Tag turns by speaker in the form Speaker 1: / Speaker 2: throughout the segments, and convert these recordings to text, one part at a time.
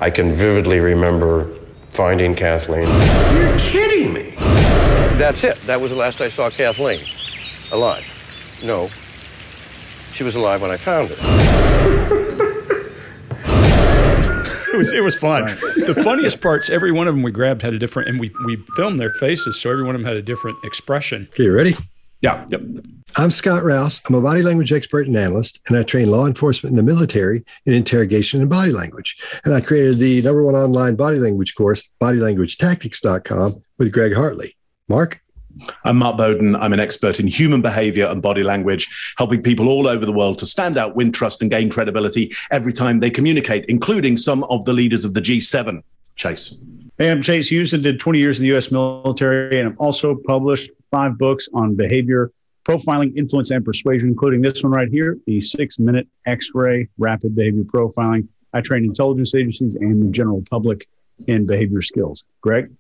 Speaker 1: I can vividly remember finding Kathleen. You're kidding me. That's it. That was the last I saw Kathleen. Alive. No. She was alive when I found her.
Speaker 2: It was fun. Right. The funniest parts, every one of them we grabbed had a different, and we filmed their faces, so every one of them had a different expression.
Speaker 3: Okay, you ready?
Speaker 2: Yeah. Yep.
Speaker 3: I'm Scott Rouse. I'm a body language expert and analyst, and I train law enforcement in the military in interrogation and body language. And I created the #1 online body language course, bodylanguagetactics.com, with Greg Hartley. Mark?
Speaker 4: I'm Mark Bowden. I'm an expert in human behavior and body language, helping people all over the world to stand out, win trust, and gain credibility every time they communicate, including some of the leaders of the G7. Chase.
Speaker 5: Hey, I'm Chase Hughes. I did 20 years in the U.S. military, and I've also published 5 books on behavior, profiling, influence, and persuasion, including this one right here, the 6-minute X-ray rapid behavior profiling. I train intelligence agencies and the general public in behavior skills. Greg?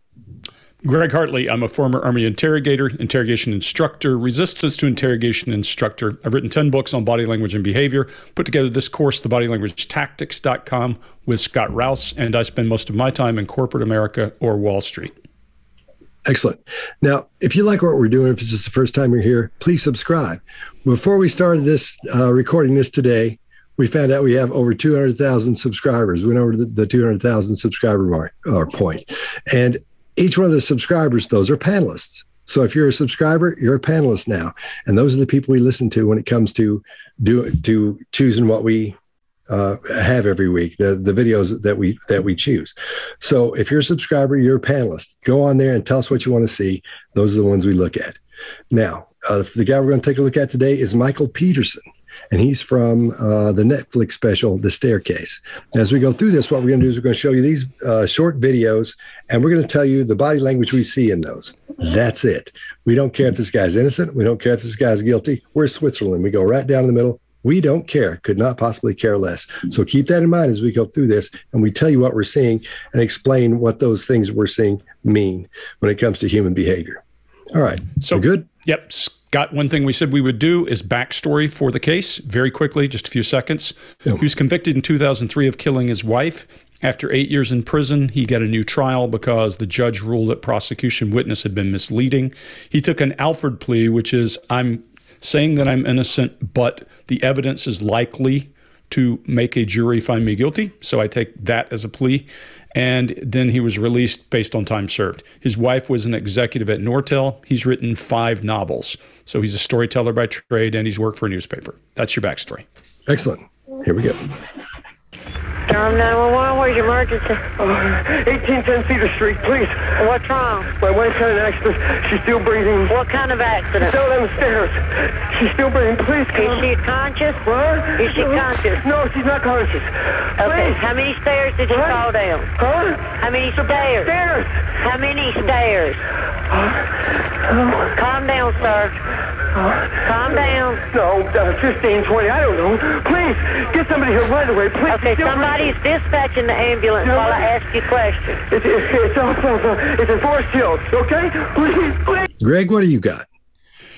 Speaker 2: Greg Hartley. I'm a former Army interrogator, interrogation instructor, resistance to interrogation instructor. I've written 10 books on body language and behavior, put together this course, thebodylanguagetactics.com, with Scott Rouse, and I spend most of my time in corporate America or Wall Street.
Speaker 3: Excellent. Now, if you like what we're doing, if it's just the first time you're here, please subscribe. Before we started this, recording this today, we found out we have over 200,000 subscribers. We went over the 200,000 subscriber mark or point. And each one of the subscribers, those are panelists. So if you're a subscriber, you're a panelist now. And those are the people we listen to when it comes to choosing what we have every week, the videos that we choose. So if you're a subscriber, you're a panelist. Go on there and tell us what you want to see. Those are the ones we look at. Now, the guy we're going to take a look at today is Michael Peterson. And he's from the Netflix special, The Staircase. As we go through this, what we're going to do is we're going to show you these short videos, and we're going to tell you the body language we see in those. That's it. We don't care if this guy's innocent. We don't care if this guy's guilty. We're Switzerland. We go right down in the middle. We don't care. Could not possibly care less. So keep that in mind as we go through this, and we tell you what we're seeing and explain what those things we're seeing mean when it comes to human behavior. All right. So we're good?
Speaker 2: Yep. Scott, one thing we said we would do is backstory for the case very quickly, just a few seconds. He was convicted in 2003 of killing his wife. After 8 years in prison, he got a new trial because the judge ruled that prosecution witness had been misleading. He took an Alford plea, which is, I'm saying that I'm innocent, but the evidence is likely to make a jury find me guilty. So I take that as a plea. And then he was released based on time served. His wife was an executive at Nortel. He's written 5 novels. So he's a storyteller by trade, and he's worked for a newspaper. That's your backstory.
Speaker 3: Excellent. Here we go.
Speaker 6: Durham 911, where's your emergency?
Speaker 7: 1810 Cedar Street, please.
Speaker 6: What's wrong?
Speaker 7: My wife had an accident. She's still breathing.
Speaker 6: What kind of accident?
Speaker 7: Still down the stairs. She's still breathing. Please come.
Speaker 6: Is she conscious?
Speaker 7: What?
Speaker 6: Is she conscious?
Speaker 7: No, she's not conscious.
Speaker 6: Okay.
Speaker 7: Please.
Speaker 6: How many stairs did you fall down?
Speaker 7: Huh?
Speaker 6: How many stairs?
Speaker 7: Stairs.
Speaker 6: How many stairs? Calm down, sir. Calm down.
Speaker 7: No, 15, 20, I don't know. Please, get somebody here right away, please.
Speaker 6: Okay, somebody's dispatching the ambulance while I ask you questions.
Speaker 7: It's in Forest Hills, okay? Please.
Speaker 3: Greg, what do you got?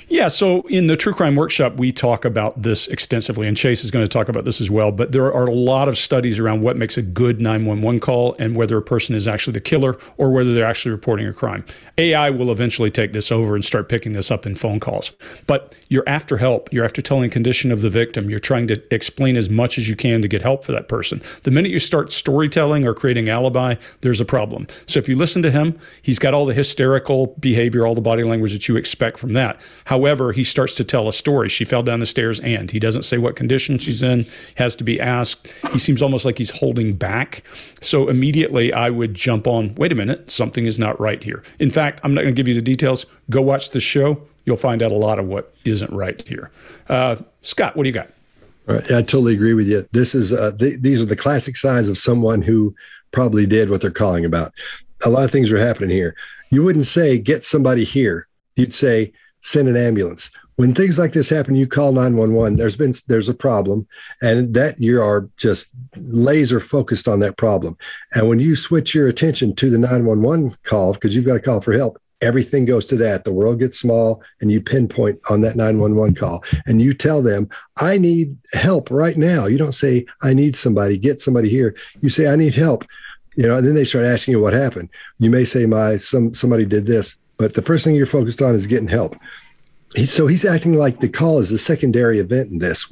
Speaker 2: Yeah, so in the True Crime Workshop, we talk about this extensively, and Chase is going to talk about this as well, but there are a lot of studies around what makes a good 911 call and whether a person is actually the killer or whether they're actually reporting a crime. AI will eventually take this over and start picking this up in phone calls. But you're after help. You're after telling condition of the victim. You're trying to explain as much as you can to get help for that person. The minute you start storytelling or creating alibi, there's a problem. So if you listen to him, he's got all the hysterical behavior, all the body language that you expect from that. However, he starts to tell a story. She fell down the stairs, and he doesn't say what condition she's in, has to be asked. He seems almost like he's holding back. So immediately I would jump on, wait a minute, something is not right here. In fact, I'm not going to give you the details. Go watch the show. You'll find out a lot of what isn't right here. Scott, what do you got?
Speaker 3: All right, I totally agree with you. This is these are the classic signs of someone who probably did what they're calling about. A lot of things are happening here. You wouldn't say, get somebody here. You'd say, send an ambulance. When things like this happen, you call 911. There's a problem, and that you are just laser focused on that problem. And when you switch your attention to the 911 call, because you've got a call for help, everything goes to that. The world gets small, and you pinpoint on that 911 call, and you tell them, I need help right now. You don't say, I need somebody, get somebody here. You say, I need help. You know, and then they start asking you what happened. You may say, somebody did this, but the first thing you're focused on is getting help. So he's acting like the call is a secondary event in this.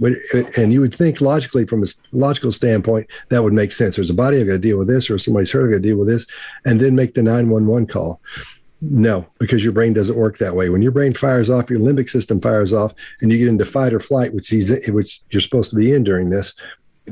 Speaker 3: And you would think logically, from a logical standpoint, that would make sense. There's a body, I've got to deal with this, or somebody's hurt, I've got to deal with this, and then make the 911 call. No, because your brain doesn't work that way. When your brain fires off, your limbic system fires off, and you get into fight or flight, which you're supposed to be in during this,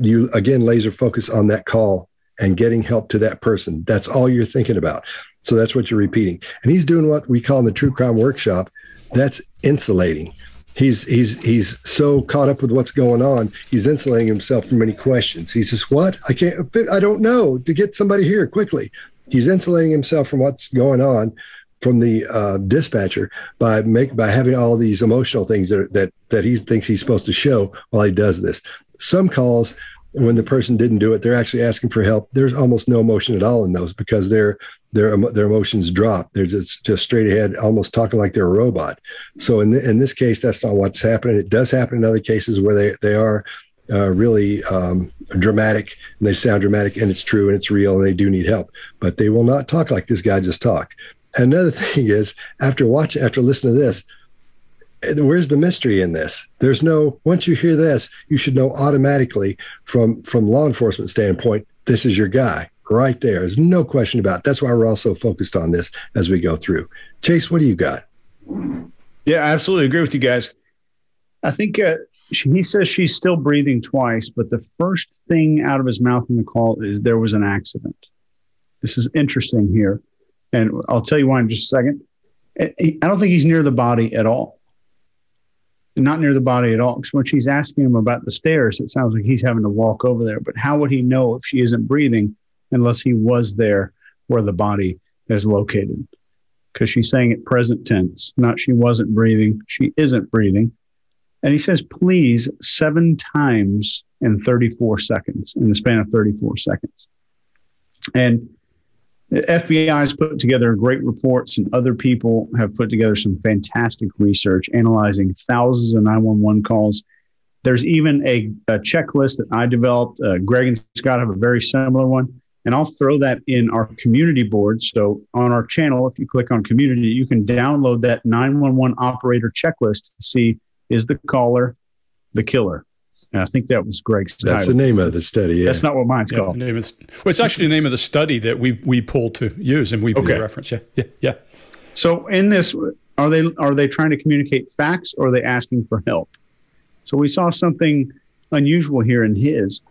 Speaker 3: you, again, laser focus on that call and getting help to that person. That's all you're thinking about. So that's what you're repeating. And he's doing what we call in the True Crime Workshop, that's insulating. He's so caught up with what's going on, he's insulating himself from any questions. He says, what? I don't know, to get somebody here quickly. He's insulating himself from what's going on from the dispatcher by having all these emotional things that he thinks he's supposed to show while he does this. Some calls, when the person didn't do it, they're actually asking for help. There's almost no emotion at all in those, because their emotions drop. They're just straight ahead, almost talking like they're a robot. So in this case, that's not what's happening. It does happen in other cases where they are really dramatic, and they sound dramatic, and it's true and it's real, and they do need help. But they will not talk like this guy just talked. Another thing is, after listening to this, where's the mystery in this? There's no, once you hear this, you should know automatically from law enforcement standpoint, this is your guy right there. There's no question about it. That's why we're also focused on this as we go through. Chase, what do you got?
Speaker 5: Yeah, I absolutely agree with you guys. I think he says she's still breathing twice, but the first thing out of his mouth in the call is there was an accident. This is interesting here. And I'll tell you why in just a second. I don't think he's near the body at all. Not near the body at all. Because when she's asking him about the stairs, it sounds like he's having to walk over there. But how would he know if she isn't breathing unless he was there where the body is located? Because she's saying it present tense, not she wasn't breathing. She isn't breathing. And he says, please, 7 times in 34 seconds, in the span of 34 seconds. And the FBI has put together great reports, and other people have put together some fantastic research analyzing thousands of 911 calls. There's even a checklist that I developed. Greg and Scott have a very similar one, and I'll throw that in our community board. So on our channel, if you click on community, you can download that 911 operator checklist to see, is the caller the killer? And I think that was Greg's title.
Speaker 3: That's the name of the study. Yeah.
Speaker 5: That's not what mine's called.
Speaker 2: Well, it's actually the name of the study that we pulled to use, and we reference. Yeah.
Speaker 5: So in this, are they trying to communicate facts, or are they asking for help? So we saw something unusual here in his.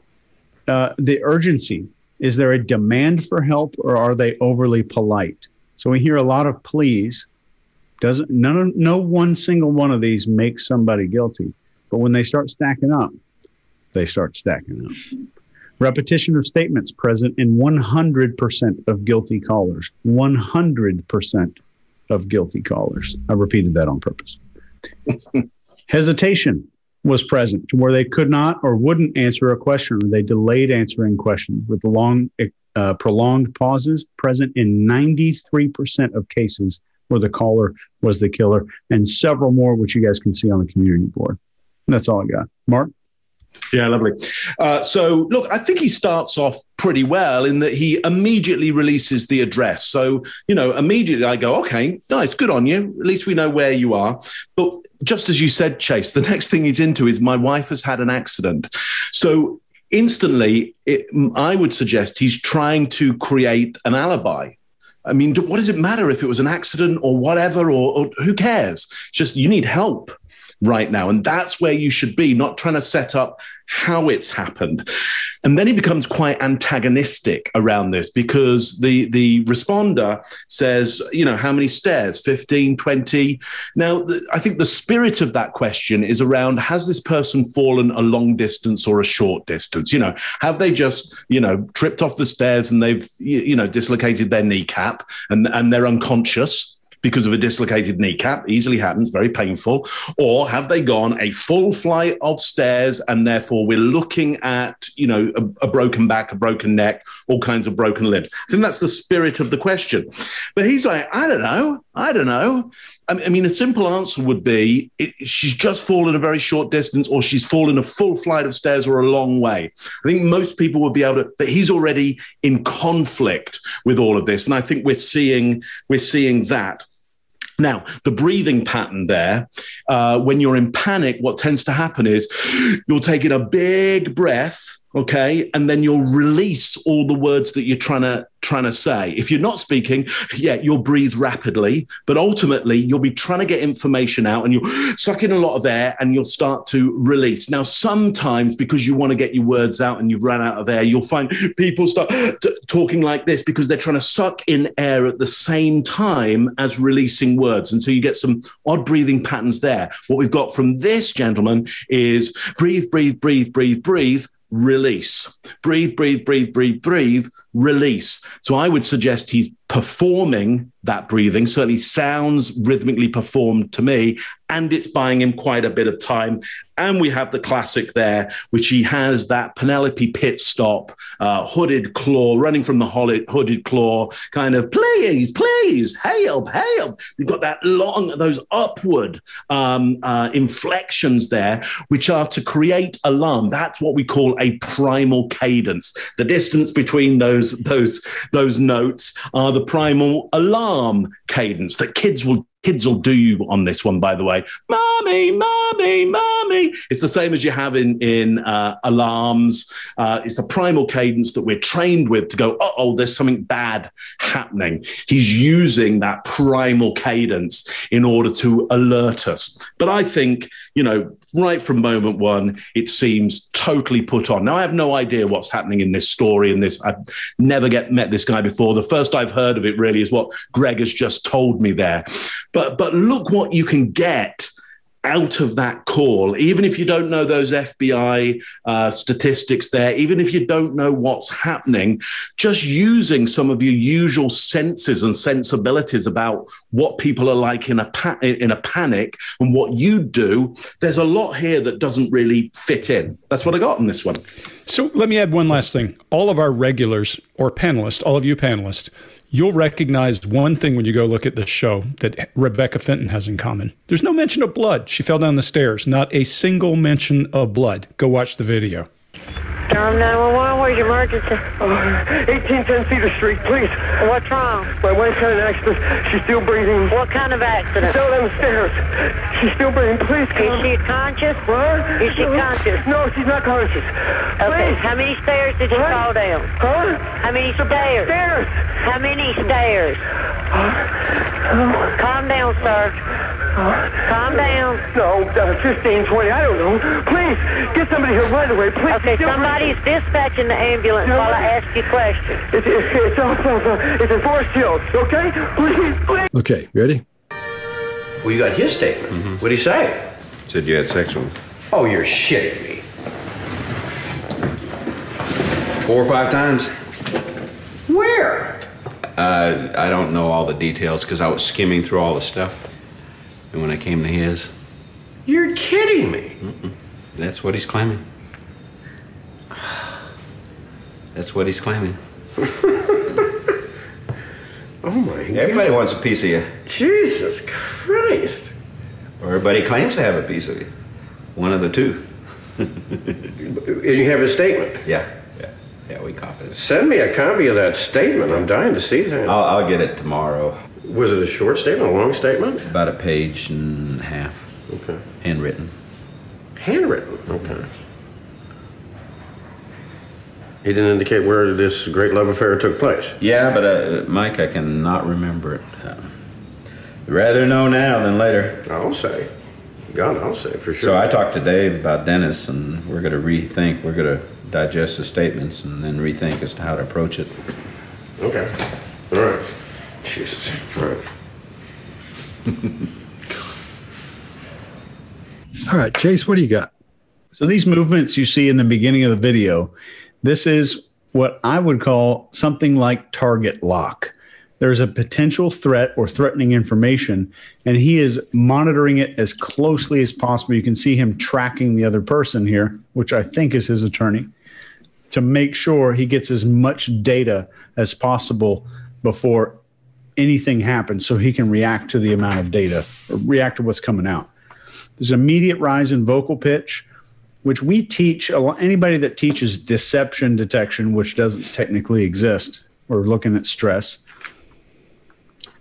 Speaker 5: The urgency. Is there a demand for help, or are they overly polite? So we hear a lot of pleas. No one single one of these makes somebody guilty. But when they start stacking up, they start stacking up. Repetition of statements present in 100% of guilty callers. 100% of guilty callers. I repeated that on purpose. Hesitation was present to where they could not or wouldn't answer a question, or they delayed answering questions with long, prolonged pauses present in 93% of cases where the caller was the killer, and several more, which you guys can see on the community board. That's all I got. Mark?
Speaker 4: Yeah, lovely. So, look, I think he starts off pretty well in that he immediately releases the address. So, immediately I go, okay, nice, good on you. At least we know where you are. But just as you said, Chase, the next thing he's into is my wife has had an accident. So instantly, I would suggest he's trying to create an alibi. I mean, what does it matter if it was an accident or whatever, or who cares? It's just you need help right now. And that's where you should be, not trying to set up how it's happened. And then he becomes quite antagonistic around this, because the responder says, how many stairs? 15, 20? Now, I think the spirit of that question is around, has this person fallen a long distance or a short distance? Have they just, tripped off the stairs and they've, dislocated their kneecap and they're unconscious because of a dislocated kneecap? Easily happens, very painful. Or have they gone a full flight of stairs, and therefore we're looking at, a broken back, a broken neck, all kinds of broken limbs? I think that's the spirit of the question. But he's like, I don't know. I don't know. I mean, a simple answer would be she's just fallen a very short distance, or she's fallen a full flight of stairs or a long way. I think most people would be able to, but he's already in conflict with all of this. And I think we're seeing that. Now, the breathing pattern there, when you're in panic, what tends to happen is you're taking a big breath, okay, and then you'll release all the words that you're trying to say. If you're not speaking, you'll breathe rapidly, but ultimately you'll be trying to get information out and you'll suck in a lot of air and you'll start to release. Now, sometimes because you want to get your words out and you've run out of air, you'll find people start talking like this because they're trying to suck in air at the same time as releasing words. And so you get some odd breathing patterns there. What we've got from this gentleman is breathe, breathe, breathe, breathe, breathe, release. Breathe, breathe, breathe, breathe, breathe, release. So I would suggest he's performing that breathing. Certainly sounds rhythmically performed to me, and it's buying him quite a bit of time. And we have the classic there, which he has that Penelope pit stop, hooded claw, running from the hooded claw, kind of, please, please, help, help. You've got that those upward inflections there, which are to create alarm. That's what we call a primal cadence. The distance between those notes are the primal alarm cadence that kids will do you on this one, by the way. Mommy, mommy, mommy. It's the same as you have in alarms. It's the primal cadence that we're trained with to go, uh-oh, there's something bad happening. He's using that primal cadence in order to alert us. But I think, right from moment one, it seems totally put on. Now, I have no idea what's happening in this story. I've never met this guy before. The first I've heard of it really is what Greg has just told me there. But look what you can get out of that call, even if you don't know those FBI statistics there, even if you don't know what's happening, just using some of your usual senses and sensibilities about what people are like in a panic and what you do, there's a lot here that doesn't really fit in. That's what I got on this one.
Speaker 2: So let me add one last thing. All of our regulars or panelists, all of you panelists, you'll recognize one thing when you go look at the show that Rebecca Fenton has in common. There's no mention of blood. She fell down the stairs. Not a single mention of blood. Go watch the video.
Speaker 6: Durham 911, where's your emergency?
Speaker 7: 1810 Cedar Street, please.
Speaker 6: What's wrong?
Speaker 7: My wife had an accident. She's still breathing.
Speaker 6: What kind of accident?
Speaker 7: Fell down the stairs. She's still breathing. Please come.
Speaker 6: Is she conscious?
Speaker 7: What?
Speaker 6: Is she conscious?
Speaker 7: No, she's not conscious.
Speaker 6: Okay,
Speaker 7: Please.
Speaker 6: how many stairs did you fall down?
Speaker 7: Huh?
Speaker 6: How many stairs?
Speaker 7: Stairs.
Speaker 6: How many stairs? Calm down, sir. Calm down.
Speaker 7: No, 15, 20, I don't know. Please, get somebody here right away, please.
Speaker 6: Okay, somebody's dispatching the ambulance while I ask you questions.
Speaker 7: It's in Forest Hills, okay? Please.
Speaker 3: Okay, ready?
Speaker 1: Well, you got his statement. Mm-hmm. What'd he say?
Speaker 8: Said you had sex with him.
Speaker 1: Oh, you're shitting me.
Speaker 8: 4 or 5 times.
Speaker 1: Where?
Speaker 8: I don't know all the details because I was skimming through all the stuff. And when I came to his...
Speaker 1: You're kidding me.
Speaker 8: Mm-mm. That's what he's claiming. That's what he's claiming.
Speaker 1: Oh, my God.
Speaker 8: Everybody wants a piece of you.
Speaker 1: Jesus Christ.
Speaker 8: Or everybody claims to have a piece of you. One of the two.
Speaker 1: And you have his statement?
Speaker 8: Yeah, we copied it.
Speaker 1: Send me a copy of that statement. I'm dying to see that.
Speaker 8: I'll get it tomorrow.
Speaker 1: Was it a short statement, a long statement?
Speaker 8: About a page and a half.
Speaker 1: Okay.
Speaker 8: Handwritten.
Speaker 1: Handwritten, okay. He didn't indicate where this great love affair took place?
Speaker 8: Yeah, but Mike, I cannot remember it. So. Rather know now than later.
Speaker 1: I'll say. God, I'll say for sure.
Speaker 8: So I talked to Dave about Dennis, and we're going to rethink. We're going to digest the statements and then rethink as to how to approach it.
Speaker 1: Okay. All right. Jesus. All right.
Speaker 3: All right, Chase, what do you got?
Speaker 5: So these movements you see in the beginning of the video, this is what I would call something like target lock. There's a potential threat or threatening information, and he is monitoring it as closely as possible. You can see him tracking the other person here, which I think is his attorney, to make sure he gets as much data as possible before anything happens so he can react to the amount of data or react to what's coming out. There's an immediate rise in vocal pitch, which we teach anybody that teaches deception detection, which doesn't technically exist. We're looking at stress.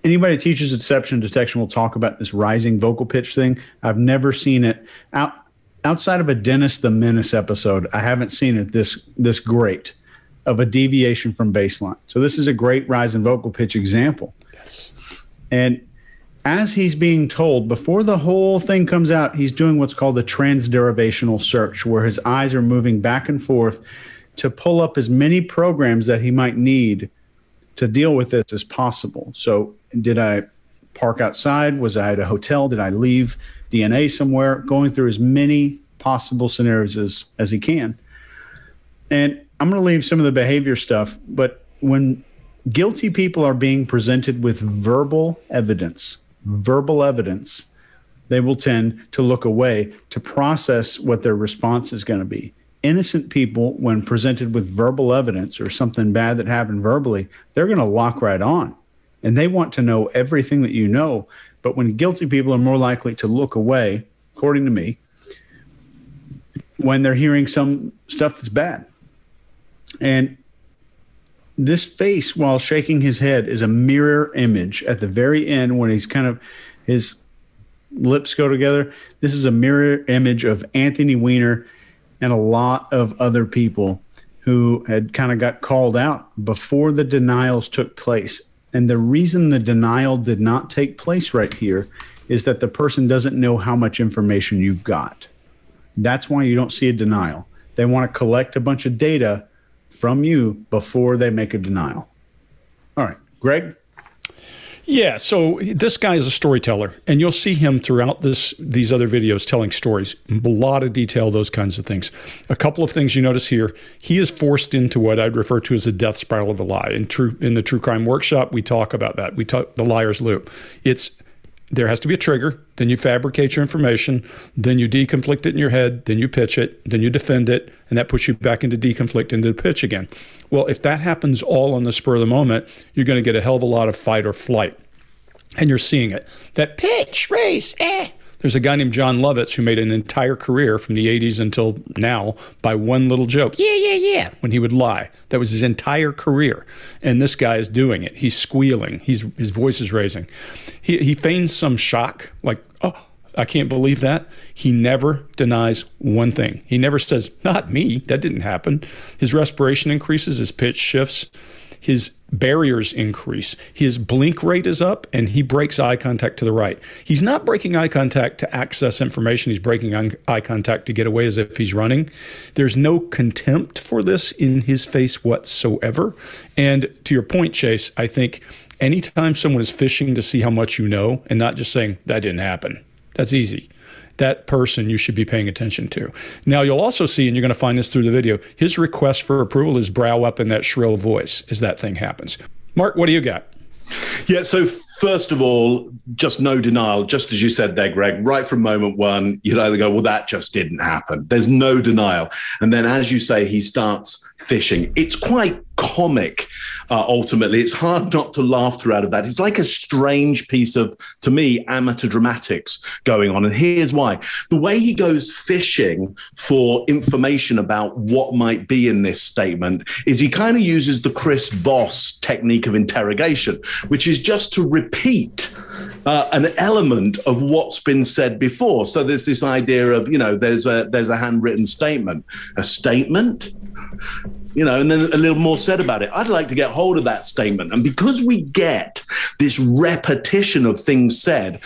Speaker 5: Anybody that teaches deception detection will talk about this rising vocal pitch thing. I've never seen it outside of a Dennis the Menace episode. I haven't seen it this great of a deviation from baseline. So this is a great rise in vocal pitch example.
Speaker 2: Yes.
Speaker 5: And as he's being told, before the whole thing comes out, he's doing what's called the transderivational search, where his eyes are moving back and forth to pull up as many programs that he might need to deal with this as possible. So did I park outside? Was I at a hotel? Did I leave DNA somewhere? Going through as many possible scenarios as he can. And I'm going to leave some of the behavior stuff, but when guilty people are being presented with verbal evidence, they will tend to look away to process what their response is going to be. Innocent people, when presented with verbal evidence or something bad that happened verbally, they're going to lock right on. And they want to know everything that you know. But when guilty people are more likely to look away, according to me, when they're hearing some stuff that's bad. And this face, while shaking his head, is a mirror image at the very end when he's kind of, his lips go together. This is a mirror image of Anthony Weiner and a lot of other people who had kind of got called out before the denials took place. And the reason the denial did not take place right here is that the person doesn't know how much information you've got. That's why you don't see a denial. They want to collect a bunch of data from you before they make a denial. All right, Greg?
Speaker 2: Yeah, so this guy is a storyteller, and you'll see him throughout these other videos telling stories, a lot of detail, those kinds of things. A couple of things you notice here, he is forced into what I'd refer to as a death spiral of a lie. In the True Crime Workshop, we talk about that. We talk the liar's loop. There has to be a trigger, then you fabricate your information, then you deconflict it in your head, then you pitch it, then you defend it, and that puts you back into deconflict, into the pitch again. Well, if that happens all on the spur of the moment, you're going to get a hell of a lot of fight or flight. And you're seeing it. That pitch, race, There's a guy named John Lovitz who made an entire career from the 80s until now by one little joke. Yeah, when he would lie. That was his entire career. And this guy is doing it. He's squealing. His voice is raising. He feigns some shock, like, oh, I can't believe that. He never denies one thing. He never says, not me, that didn't happen. His respiration increases, his pitch shifts, his barriers increase, his blink rate is up, and he breaks eye contact to the right. He's not breaking eye contact to access information. He's breaking eye contact to get away as if he's running. There's no contempt for this in his face whatsoever. And to your point, Chase, I think anytime someone is fishing to see how much you know and not just saying, that didn't happen, that's easy. That person you should be paying attention to. Now, you'll also see, and you're going to find this through the video, his request for approval is brow up in that shrill voice as that thing happens. Mark, what do you got?
Speaker 4: Yeah, so first of all, just no denial, just as you said there, Greg, right from moment one, you'd either go, well, that just didn't happen. There's no denial. And then, as you say, he starts fishing. It's quite comic, ultimately. It's hard not to laugh throughout of that. It's like a strange piece of, to me, amateur dramatics going on. And here's why. The way he goes fishing for information about what might be in this statement is he kind of uses the Chris Voss technique of interrogation, which is just to repeat an element of what's been said before. So there's this idea of, there's a handwritten statement. A statement? And then a little more said about it. I'd like to get hold of that statement. And because we get this repetition of things said,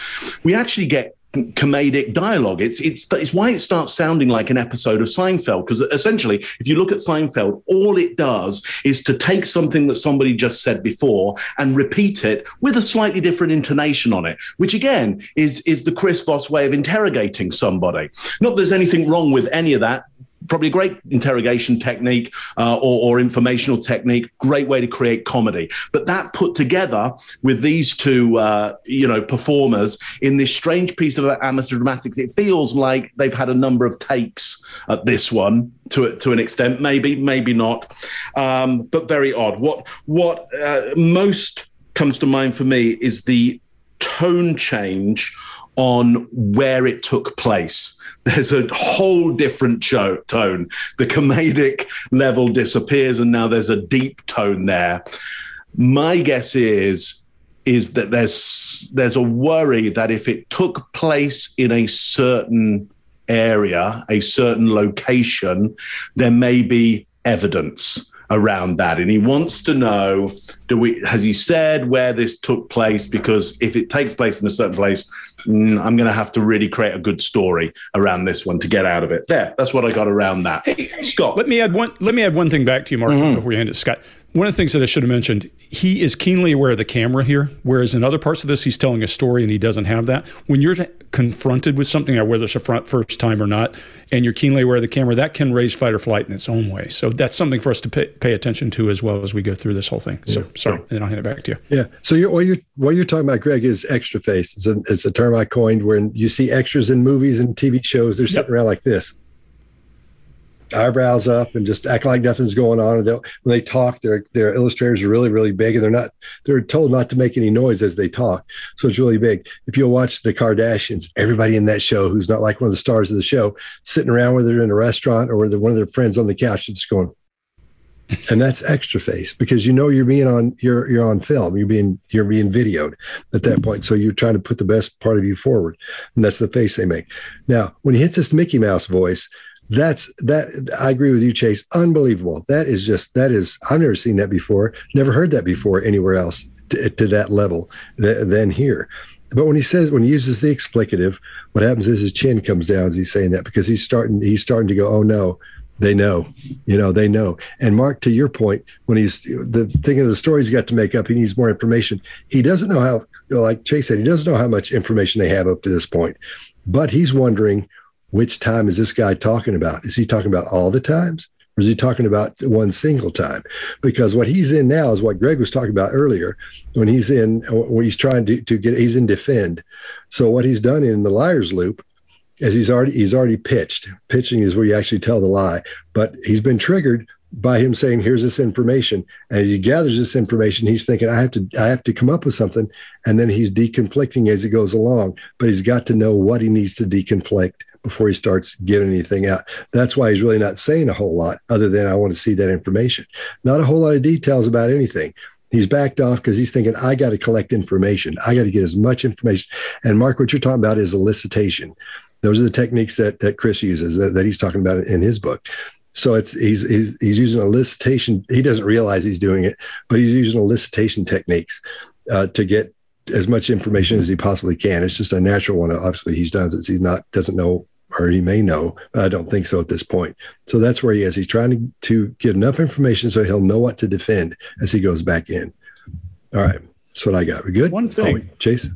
Speaker 4: we actually get comedic dialogue. It's why it starts sounding like an episode of Seinfeld, because essentially, if you look at Seinfeld, all it does is to take something that somebody just said before and repeat it with a slightly different intonation on it, which again is the Chris Voss way of interrogating somebody. Not that there's anything wrong with any of that. Probably a great interrogation technique or informational technique, great way to create comedy. But that put together with these two, performers in this strange piece of amateur dramatics, it feels like they've had a number of takes at this one to an extent, maybe not, but very odd. What most comes to mind for me is the tone change on where it took place. There's a whole different tone. The comedic level disappears, and now there's a deep tone there. My guess is that there's a worry that if it took place in a certain area, a certain location, there may be evidence around that. And he wants to know, has he said where this took place? Because if it takes place in a certain place, I'm going to have to really create a good story around this one to get out of it. That's what I got around that. Hey, Scott.
Speaker 2: Let me add one thing back to you, Mark, before you hand it to Scott. One of the things that I should have mentioned, he is keenly aware of the camera here, whereas in other parts of this, he's telling a story and he doesn't have that. When you're confronted with something, whether it's a first time or not, and you're keenly aware of the camera, that can raise fight or flight in its own way. So that's something for us to pay attention to as well as we go through this whole thing. So sorry, and then I'll hand it back to you.
Speaker 3: Yeah. So what you're talking about, Greg, is extra face. It's a term I coined where you see extras in movies and TV shows. They're sitting around like this, eyebrows up, and just act like nothing's going on. And when they talk, their illustrators are really, really big, and they're told not to make any noise as they talk. So it's really big. If you'll watch the Kardashians, everybody in that show who's not like one of the stars of the show, sitting around, whether they're in a restaurant or whether one of their friends on the couch, just going, and that's extra face, because you're being you're on film, you're being videoed at that point. So you're trying to put the best part of you forward, and that's the face they make. Now, when he hits this Mickey Mouse voice, that I agree with you, Chase. Unbelievable. That is I've never seen that before. Never heard that before anywhere else to that level than here. But when he uses the explicative, what happens is his chin comes down as he's saying that, because he's starting to go, oh no, they know, they know. And Mark, to your point, when he's thinking of the story he's got to make up, he needs more information. He doesn't know how, like Chase said, he doesn't know how much information they have up to this point, but he's wondering, which time is this guy talking about? Is he talking about all the times, or is he talking about one single time? Because what he's in now is what Greg was talking about earlier, when he's trying to get, he's in defend. So what he's done in the liar's loop is he's already pitched. Pitching is where you actually tell the lie, but he's been triggered by him saying, here's this information. And as he gathers this information, he's thinking, I have to come up with something. And then he's deconflicting as he goes along, but he's got to know what he needs to deconflict before he starts giving anything out. That's why he's really not saying a whole lot other than, I want to see that information. Not a whole lot of details about anything. He's backed off because he's thinking, I got to collect information. I got to get as much information. And Mark, what you're talking about is elicitation. Those are the techniques that Chris uses, that he's talking about in his book. So he's using elicitation. He doesn't realize he's doing it, but he's using elicitation techniques to get as much information as he possibly can. It's just a natural one. Obviously, he doesn't know, or he may know, but I don't think so at this point. So that's where he is. He's trying to get enough information so he'll know what to defend as he goes back in. All right. That's what I got. We good?
Speaker 5: One thing,
Speaker 3: Chase.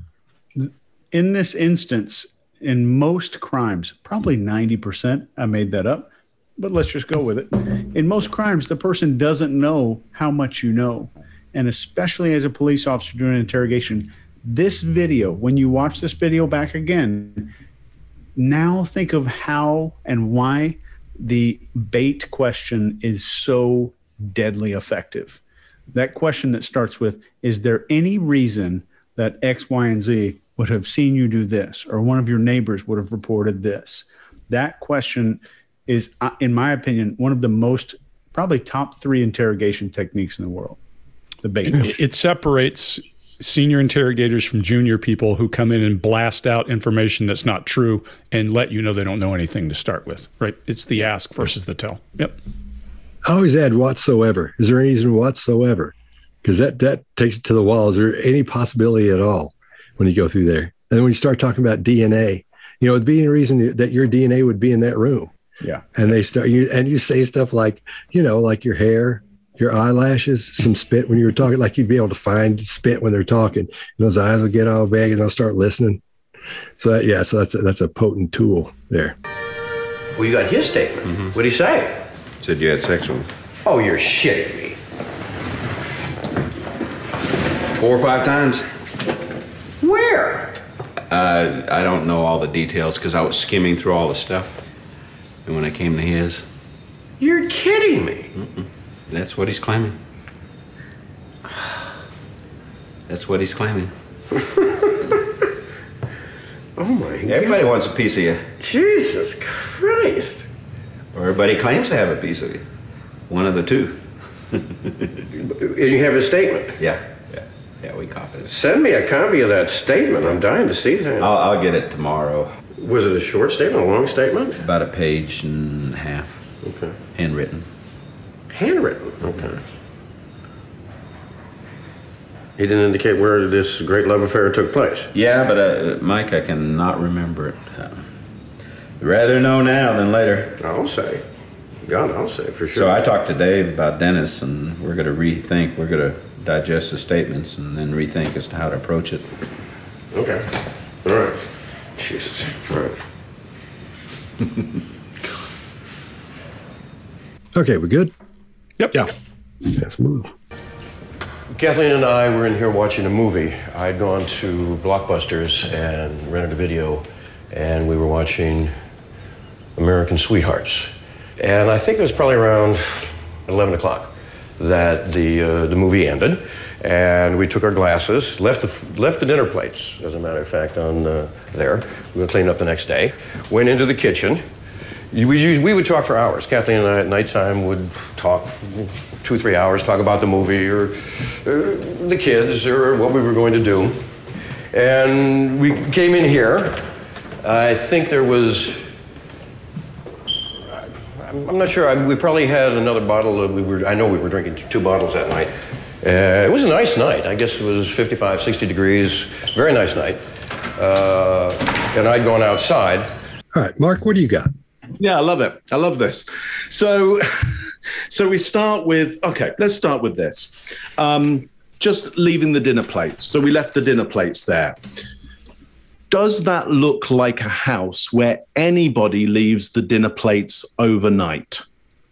Speaker 5: In this instance, in most crimes, probably 90%, I made that up, but let's just go with it. In most crimes, the person doesn't know how much you know. And especially as a police officer doing an interrogation, this video, when you watch this video back again, now think of how and why the bait question is so deadly effective. That question that starts with, is there any reason that X, Y, and Z would have seen you do this, or one of your neighbors would have reported this? That question is, in my opinion, one of the most, probably top 3 interrogation techniques in the world. The bait.
Speaker 2: It separates senior interrogators from junior people who come in and blast out information that's not true and let you know they don't know anything to start with, right? It's the ask versus the tell. Yep.
Speaker 3: I always add whatsoever. Is there any reason whatsoever? Because that takes it to the wall. Is there any possibility at all when you go through there? And then when you start talking about DNA, it'd be a reason that your DNA would be in that room.
Speaker 5: Yeah.
Speaker 3: And you say stuff like, like your hair, your eyelashes, some spit when you were talking, like you'd be able to find spit when they're talking. And those eyes will get all big and they'll start listening. So that's a potent tool there.
Speaker 1: Well, you got his statement. Mm-hmm. What'd he say?
Speaker 8: Said you had sex with him.
Speaker 1: Oh, you're shitting me.
Speaker 8: 4 or 5 times.
Speaker 1: Where?
Speaker 8: I don't know all the details because I was skimming through all the stuff. And when I came to his...
Speaker 1: You're kidding me.
Speaker 8: Mm-mm. That's what he's claiming. That's what he's claiming.
Speaker 1: Oh my God.
Speaker 8: Everybody wants a piece of you.
Speaker 1: Jesus Christ.
Speaker 8: Or everybody claims to have a piece of you. One of the two.
Speaker 1: And you have his statement?
Speaker 8: Yeah, we copied it.
Speaker 1: Send me a copy of that statement. I'm dying to see that.
Speaker 8: I'll get it tomorrow.
Speaker 1: Was it a short statement, a long statement?
Speaker 8: About a page and a half.
Speaker 1: Okay.
Speaker 8: Handwritten.
Speaker 1: Handwritten, okay. He didn't indicate where this great love affair took place?
Speaker 8: Yeah, but Mike, I cannot remember it. So. Rather know now than later.
Speaker 1: I'll say. God, I'll say for sure.
Speaker 8: So I talked to Dave about Dennis, and we're going to rethink. We're going to digest the statements and then rethink as to how to approach it.
Speaker 1: Okay. All right. Jesus. All right.
Speaker 3: Okay, we good?
Speaker 2: Yep.
Speaker 3: Yeah. Let's move.
Speaker 1: Kathleen and I were in here watching a movie. I'd gone to Blockbusters and rented a video, and we were watching American Sweethearts. And I think it was probably around 11 o'clock that the movie ended, and we took our glasses, left the dinner plates, as a matter of fact, on there. We were going to clean up the next day. Went into the kitchen. We would talk for hours. Kathleen and I at nighttime would talk 2-3 hours, talk about the movie or the kids or what we were going to do. And we came in here. I think there was, I'm not sure, we probably had another bottle. I know we were drinking 2 bottles that night. It was a nice night. I guess it was 55, 60 degrees. Very nice night. And I'd gone outside.
Speaker 3: All right, Mark, what do you got?
Speaker 4: Yeah, I love it. I love this. So we start with, okay, let's start with this. Just leaving the dinner plates. So we left the dinner plates there. Does that look like a house where anybody leaves the dinner plates overnight?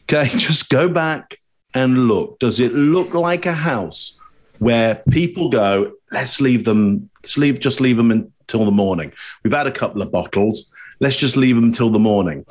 Speaker 4: Okay, just go back and look. Does it look like a house where people go, just leave them until the morning. We've had a couple of bottles. Let's just leave them until the morning.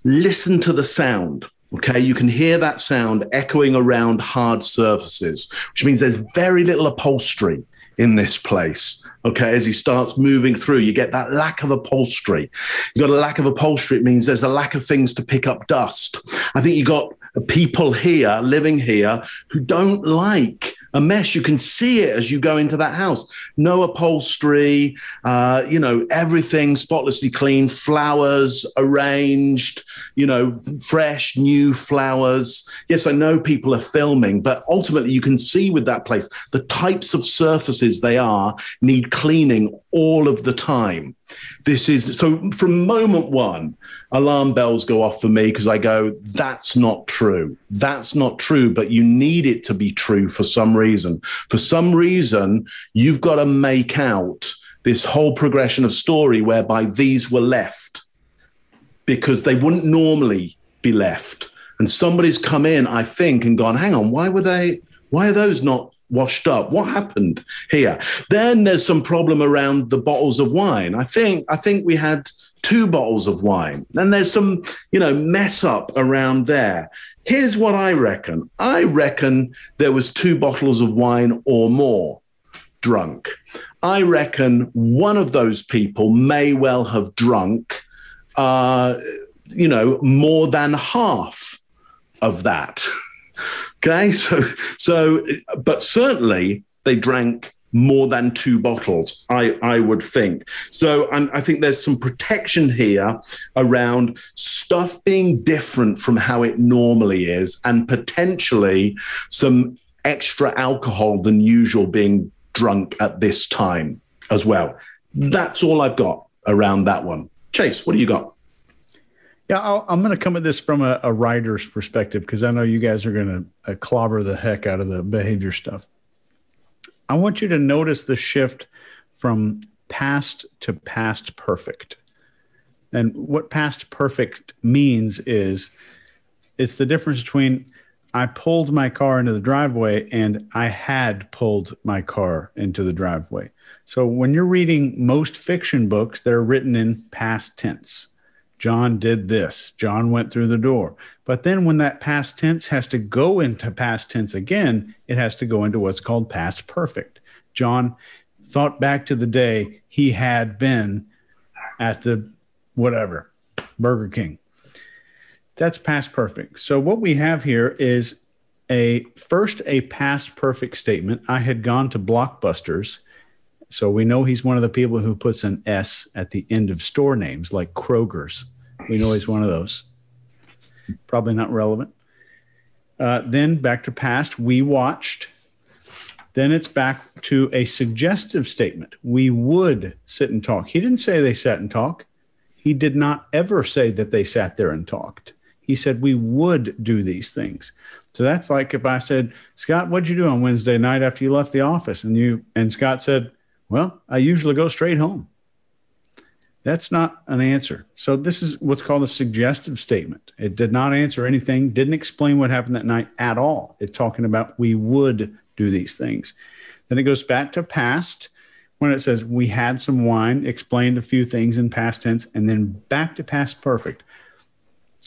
Speaker 4: Listen to the sound. Okay, you can hear that sound echoing around hard surfaces, which means there's very little upholstery in this place. Okay, as he starts moving through, you get that lack of upholstery. You got a lack of upholstery. It means there's a lack of things to pick up dust. I think you got people here, living here, who don't like a mess. You can see it as you go into that house. No upholstery, everything spotlessly clean, flowers arranged, fresh, new flowers. Yes, I know people are filming, but ultimately you can see with that place, the types of surfaces they are need cleaning all of the time. So from moment one, alarm bells go off for me because I go, that's not true. That's not true, but you need it to be true for some reason. For some reason, you've got to make out this whole progression of story whereby these were left because they wouldn't normally be left. And somebody's come in, I think, and gone, hang on, why are those not washed up? What happened here? Then there's some problem around the bottles of wine. I think we had 2 bottles of wine. Then there's some, mess up around there. Here's what I reckon. I reckon there was 2 bottles of wine or more drunk. I reckon one of those people may well have drunk, more than half of that. Okay, but certainly they drank more than 2 bottles, I would think. So I think there's some protection here around stuff being different from how it normally is, and potentially some extra alcohol than usual being drunk at this time as well. That's all I've got around that one. Chase, what do you got?
Speaker 5: Yeah, I'm going to come at this from a writer's perspective because I know you guys are going to clobber the heck out of the behavior stuff. I want you to notice the shift from past to past perfect. And what past perfect means is it's the difference between I pulled my car into the driveway and I had pulled my car into the driveway. So when you're reading most fiction books, they're written in past tense. John did this. John went through the door. But then when that past tense has to go into past tense again, it has to go into what's called past perfect. John thought back to the day he had been at the whatever, Burger King. That's past perfect. So what we have here is a past perfect statement. I had gone to Blockbusters. So we know he's one of the people who puts an S at the end of store names like Kroger's. We know he's one of those. Probably not relevant. Then back to past, we watched. Then it's back to a suggestive statement. We would sit and talk. He didn't say they sat and talked. He did not ever say that they sat there and talked. He said we would do these things. So that's like if I said, Scott, what'd you do on Wednesday night after you left the office? And Scott said, well, I usually go straight home. That's not an answer. So this is what's called a suggestive statement. It did not answer anything, didn't explain what happened that night at all. It's talking about we would do these things. Then it goes back to past when it says we had some wine, explained a few things in past tense, and then back to past perfect.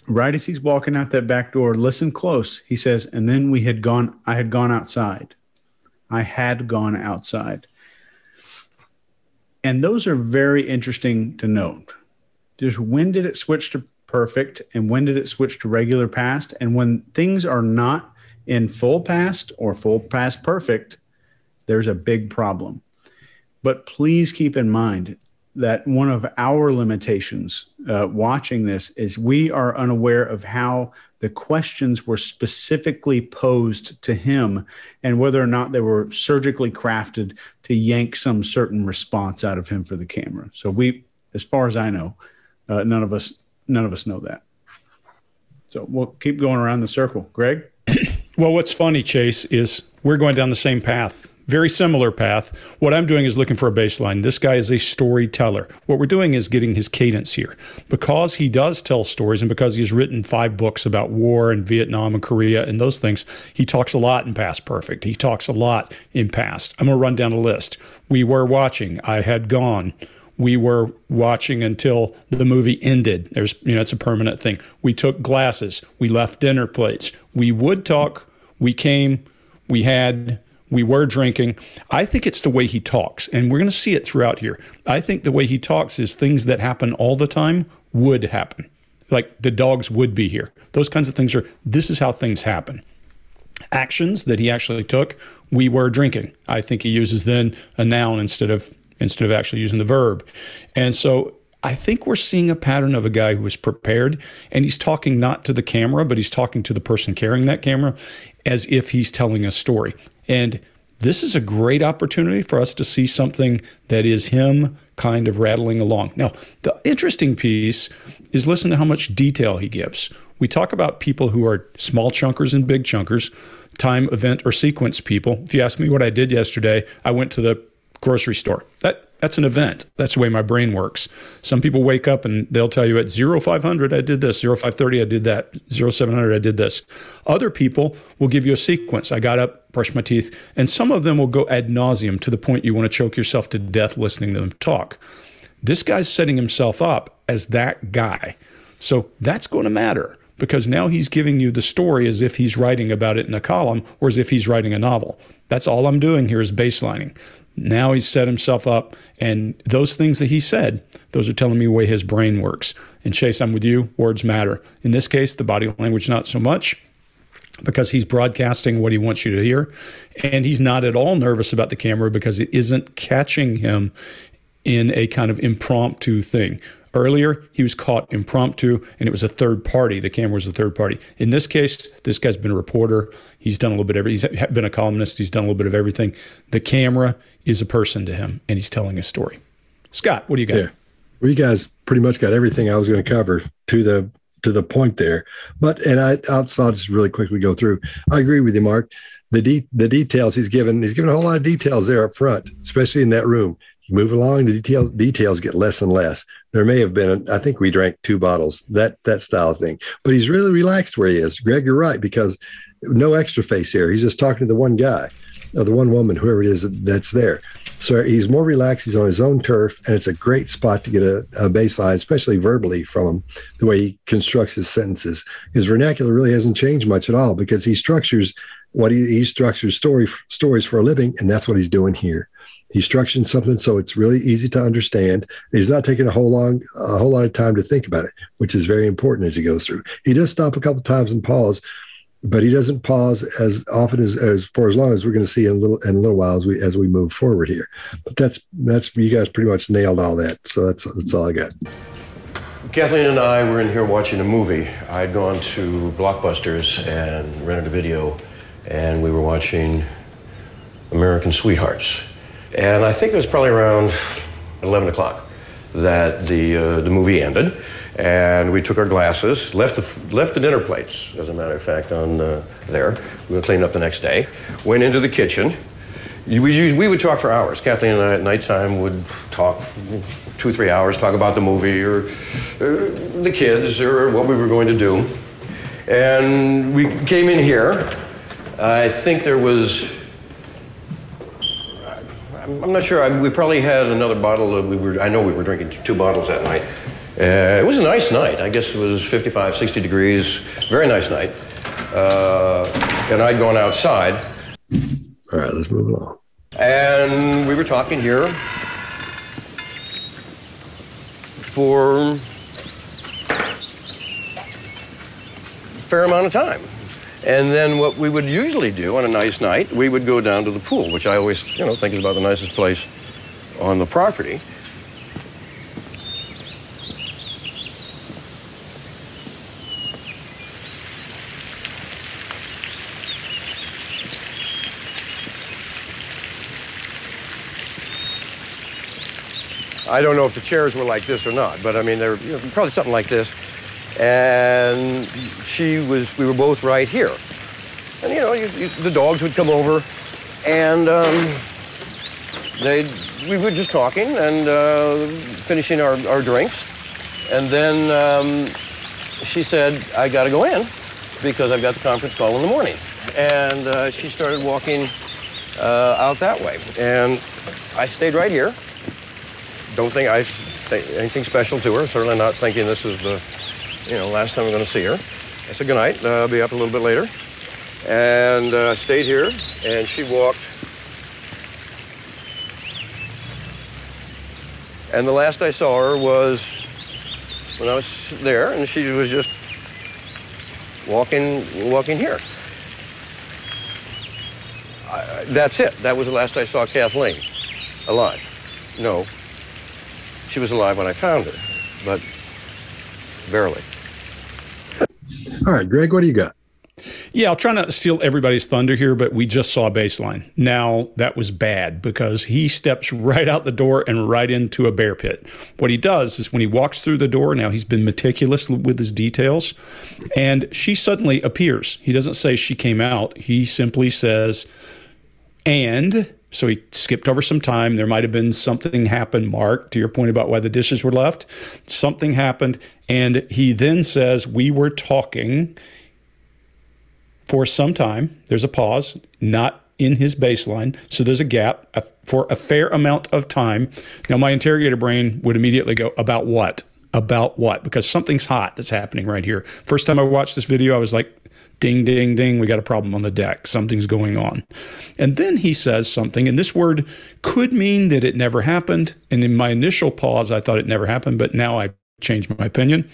Speaker 5: Right as he's walking out that back door, listen close. He says, and then I had gone outside. I had gone outside. And those are very interesting to note. Just when did it switch to perfect and when did it switch to regular past? And when things are not in full past or full past perfect, there's a big problem. But please keep in mind that one of our limitations watching this is we are unaware of how the questions were specifically posed to him and whether or not they were surgically crafted to yank some certain response out of him for the camera. So we, as far as I know, none of us know that. So we'll keep going around the circle. Greg?
Speaker 2: Well, what's funny, Chase, is we're going down the same path. Very similar path. What I'm doing is looking for a baseline. This guy is a storyteller. What we're doing is getting his cadence here. Because he does tell stories and because he's written 5 books about war and Vietnam and Korea and those things, he talks a lot in past perfect. He talks a lot in past. I'm going to run down a list. We were watching. I had gone. We were watching until the movie ended. There's, it's a permanent thing. We took glasses. We left dinner plates. We would talk. We came. We had. We were drinking. I think it's the way he talks, and we're going to see it throughout here. I think the way he talks is things that happen all the time would happen. Like the dogs would be here. Those kinds of things this is how things happen. Actions that he actually took, we were drinking. I think he uses then a noun instead of actually using the verb. And so I think we're seeing a pattern of a guy who was prepared, and he's talking not to the camera, but he's talking to the person carrying that camera as if he's telling a story. And this is a great opportunity for us to see something that is him kind of rattling along. Now, the interesting piece is listen to how much detail he gives. We talk about people who are small chunkers and big chunkers, time, event, or sequence people. If you ask me what I did yesterday, I went to the grocery store. That's an event. That's the way my brain works. Some people wake up and they'll tell you at 0500 I did this, 0530 I did that, 0700 I did this. Other people will give you a sequence. I got up, brushed my teeth, and some of them will go ad nauseum to the point you want to choke yourself to death listening to them talk. This guy's setting himself up as that guy. So that's going to matter because now he's giving you the story as if he's writing about it in a column or as if he's writing a novel. That's all I'm doing here is baselining. Now he's set himself up, and those things that he said, those are telling me the way his brain works. And Chase, I'm with you. Words matter. In this case, the body language, not so much, because he's broadcasting what he wants you to hear. And he's not at all nervous about the camera because it isn't catching him in a kind of impromptu thing. Earlier, he was caught impromptu, and it was a third party. The camera was a third party. In this case, this guy's been a reporter. He's done a little bit of everything. He's been a columnist. He's done a little bit of everything. The camera is a person to him, and he's telling a story. Scott, what do you got?
Speaker 3: Yeah. Well, you guys pretty much got everything I was going to cover to the point there. I'll just really quickly go through. I agree with you, Mark. The details he's given a whole lot of details there up front, especially in that room. You move along, the details get less and less. There may have been, I think we drank 2 bottles, that style of thing. But he's really relaxed where he is. Greg, you're right, because no extra face here. He's just talking to the one guy, or the one woman, whoever it is that's there. So he's more relaxed. He's on his own turf, and it's a great spot to get a baseline, especially verbally from him, the way he constructs his sentences. His vernacular really hasn't changed much at all because he structures he structures stories for a living, and that's what he's doing here. He's structuring something so it's really easy to understand. He's not taking a whole lot of time to think about it, which is very important as he goes through. He does stop a couple times and pause, but he doesn't pause as often as for as long as we're going to see in a little while as we move forward here. But that's you guys pretty much nailed all that. So that's all I got.
Speaker 1: Kathleen and I were in here watching a movie. I'd gone to Blockbusters and rented a video, and we were watching American Sweethearts. And I think it was probably around 11 o'clock that the movie ended. And we took our glasses, left the dinner plates, as a matter of fact, on there. We were cleaning up the next day. Went into the kitchen. We would talk for hours. Kathleen and I at nighttime would talk 2-3 hours, talk about the movie or the kids or what we were going to do. And we came in here. I think there was, I'm not sure, we probably had another bottle. I know we were drinking 2 bottles that night. It was a nice night. I guess it was 55, 60 degrees. Very nice night. And I'd gone outside.
Speaker 3: All right, let's move along.
Speaker 1: And we were talking here for a fair amount of time. And then what we would usually do on a nice night, we would go down to the pool, which I always, think is about the nicest place on the property. I don't know if the chairs were like this or not, but I mean, they're probably something like this. And we were both right here. And the dogs would come over, and we were just talking and finishing our drinks. And then she said, I gotta go in because I've got the conference call in the morning. And she started walking out that way. And I stayed right here. Don't think anything special to her. Certainly not thinking this is the, last time I'm going to see her. I said goodnight. I'll be up a little bit later, and stayed here. And she walked. And the last I saw her was when I was there, and she was just walking here. That's it. That was the last I saw Kathleen alive. No. She was alive when I found her, but barely.
Speaker 3: All right, Greg, what do you got?
Speaker 2: Yeah, I'll try not to steal everybody's thunder here, but we just saw Baseline. Now, that was bad because he steps right out the door and right into a bear pit. What he does is when he walks through the door, now he's been meticulous with his details, and she suddenly appears. He doesn't say she came out. He simply says, and... So he skipped over some time. There might have been something happened, Mark, to your point about why the dishes were left. Something happened. And he then says, we were talking for some time. There's a pause, not in his baseline. So there's a gap for a fair amount of time. Now, my interrogator brain would immediately go, about what? About what? Because something's hot that's happening right here. First time I watched this video, I was like, ding, ding, ding, we got a problem on the deck. Something's going on. And then he says something, and this word could mean that it never happened. And in my initial pause, I thought it never happened, but now I changed my opinion.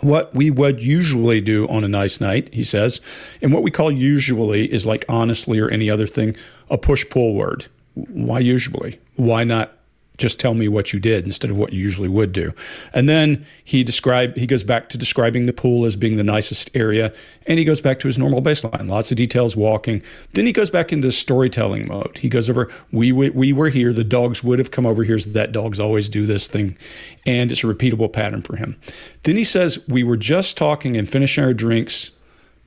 Speaker 2: What we would usually do on a nice night, he says, and what we call usually is like honestly or any other thing, a push-pull word. Why usually? Why not just tell me what you did instead of what you usually would do? And then he goes back to describing the pool as being the nicest area, and he goes back to his normal baseline, lots of details, walking. Then he goes back into storytelling mode. He goes over, we were here, the dogs would have come over here, so that dogs always do this thing, and it's a repeatable pattern for him. Then he says, we were just talking and finishing our drinks,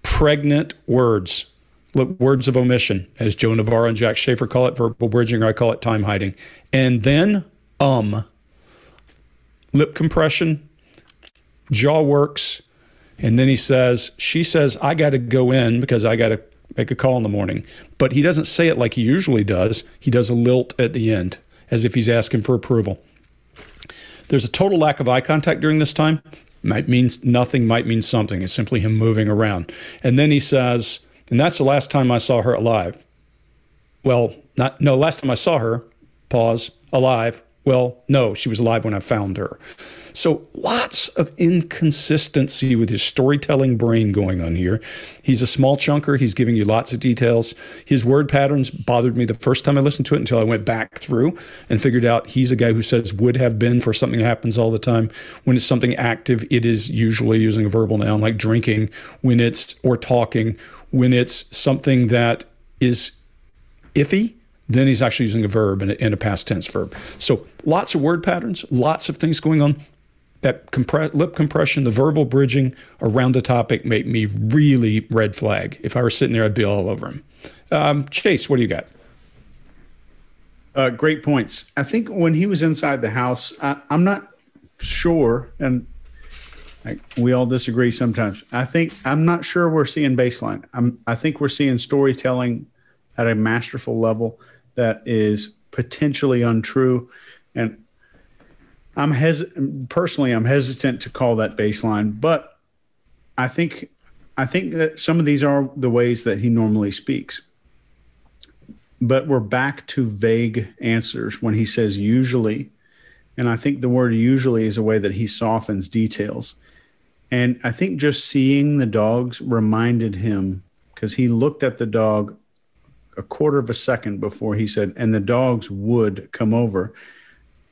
Speaker 2: pregnant words. Look, words of omission, as Joe Navarro and Jack Schaefer call it, verbal bridging, or I call it time hiding. And then, lip compression, jaw works, and then she says, I got to go in because I got to make a call in the morning. But he doesn't say it like he usually does. He does a lilt at the end, as if he's asking for approval. There's a total lack of eye contact during this time. Might mean nothing, might mean something. It's simply him moving around. And then he says, And that's the last time I saw her alive. Well, last time I saw her, pause, alive. Well, no, she was alive when I found her. So lots of inconsistency with his storytelling brain going on here. He's a small chunker. He's giving you lots of details. His word patterns bothered me the first time I listened to it until I went back through and figured out he's a guy who says would have been for something that happens all the time. When it's something active, it is usually using a verbal noun like drinking, or talking. When it's something that is iffy, then he's actually using a verb and a past tense verb. So lots of word patterns, lots of things going on. That lip compression, the verbal bridging around the topic made me really red flag. If I were sitting there, I'd be all over him. Chase, what do you got?
Speaker 5: Great points. I think when he was inside the house, I'm not sure, and we all disagree sometimes. I'm not sure we're seeing baseline. I think we're seeing storytelling at a masterful level that is potentially untrue. And I'm hesitant to call that baseline, but I think that some of these are the ways that he normally speaks. But we're back to vague answers when he says usually. And I think the word usually is a way that he softens details. And I think just seeing the dogs reminded him, because he looked at the dog a quarter of a second before he said, and the dogs would come over.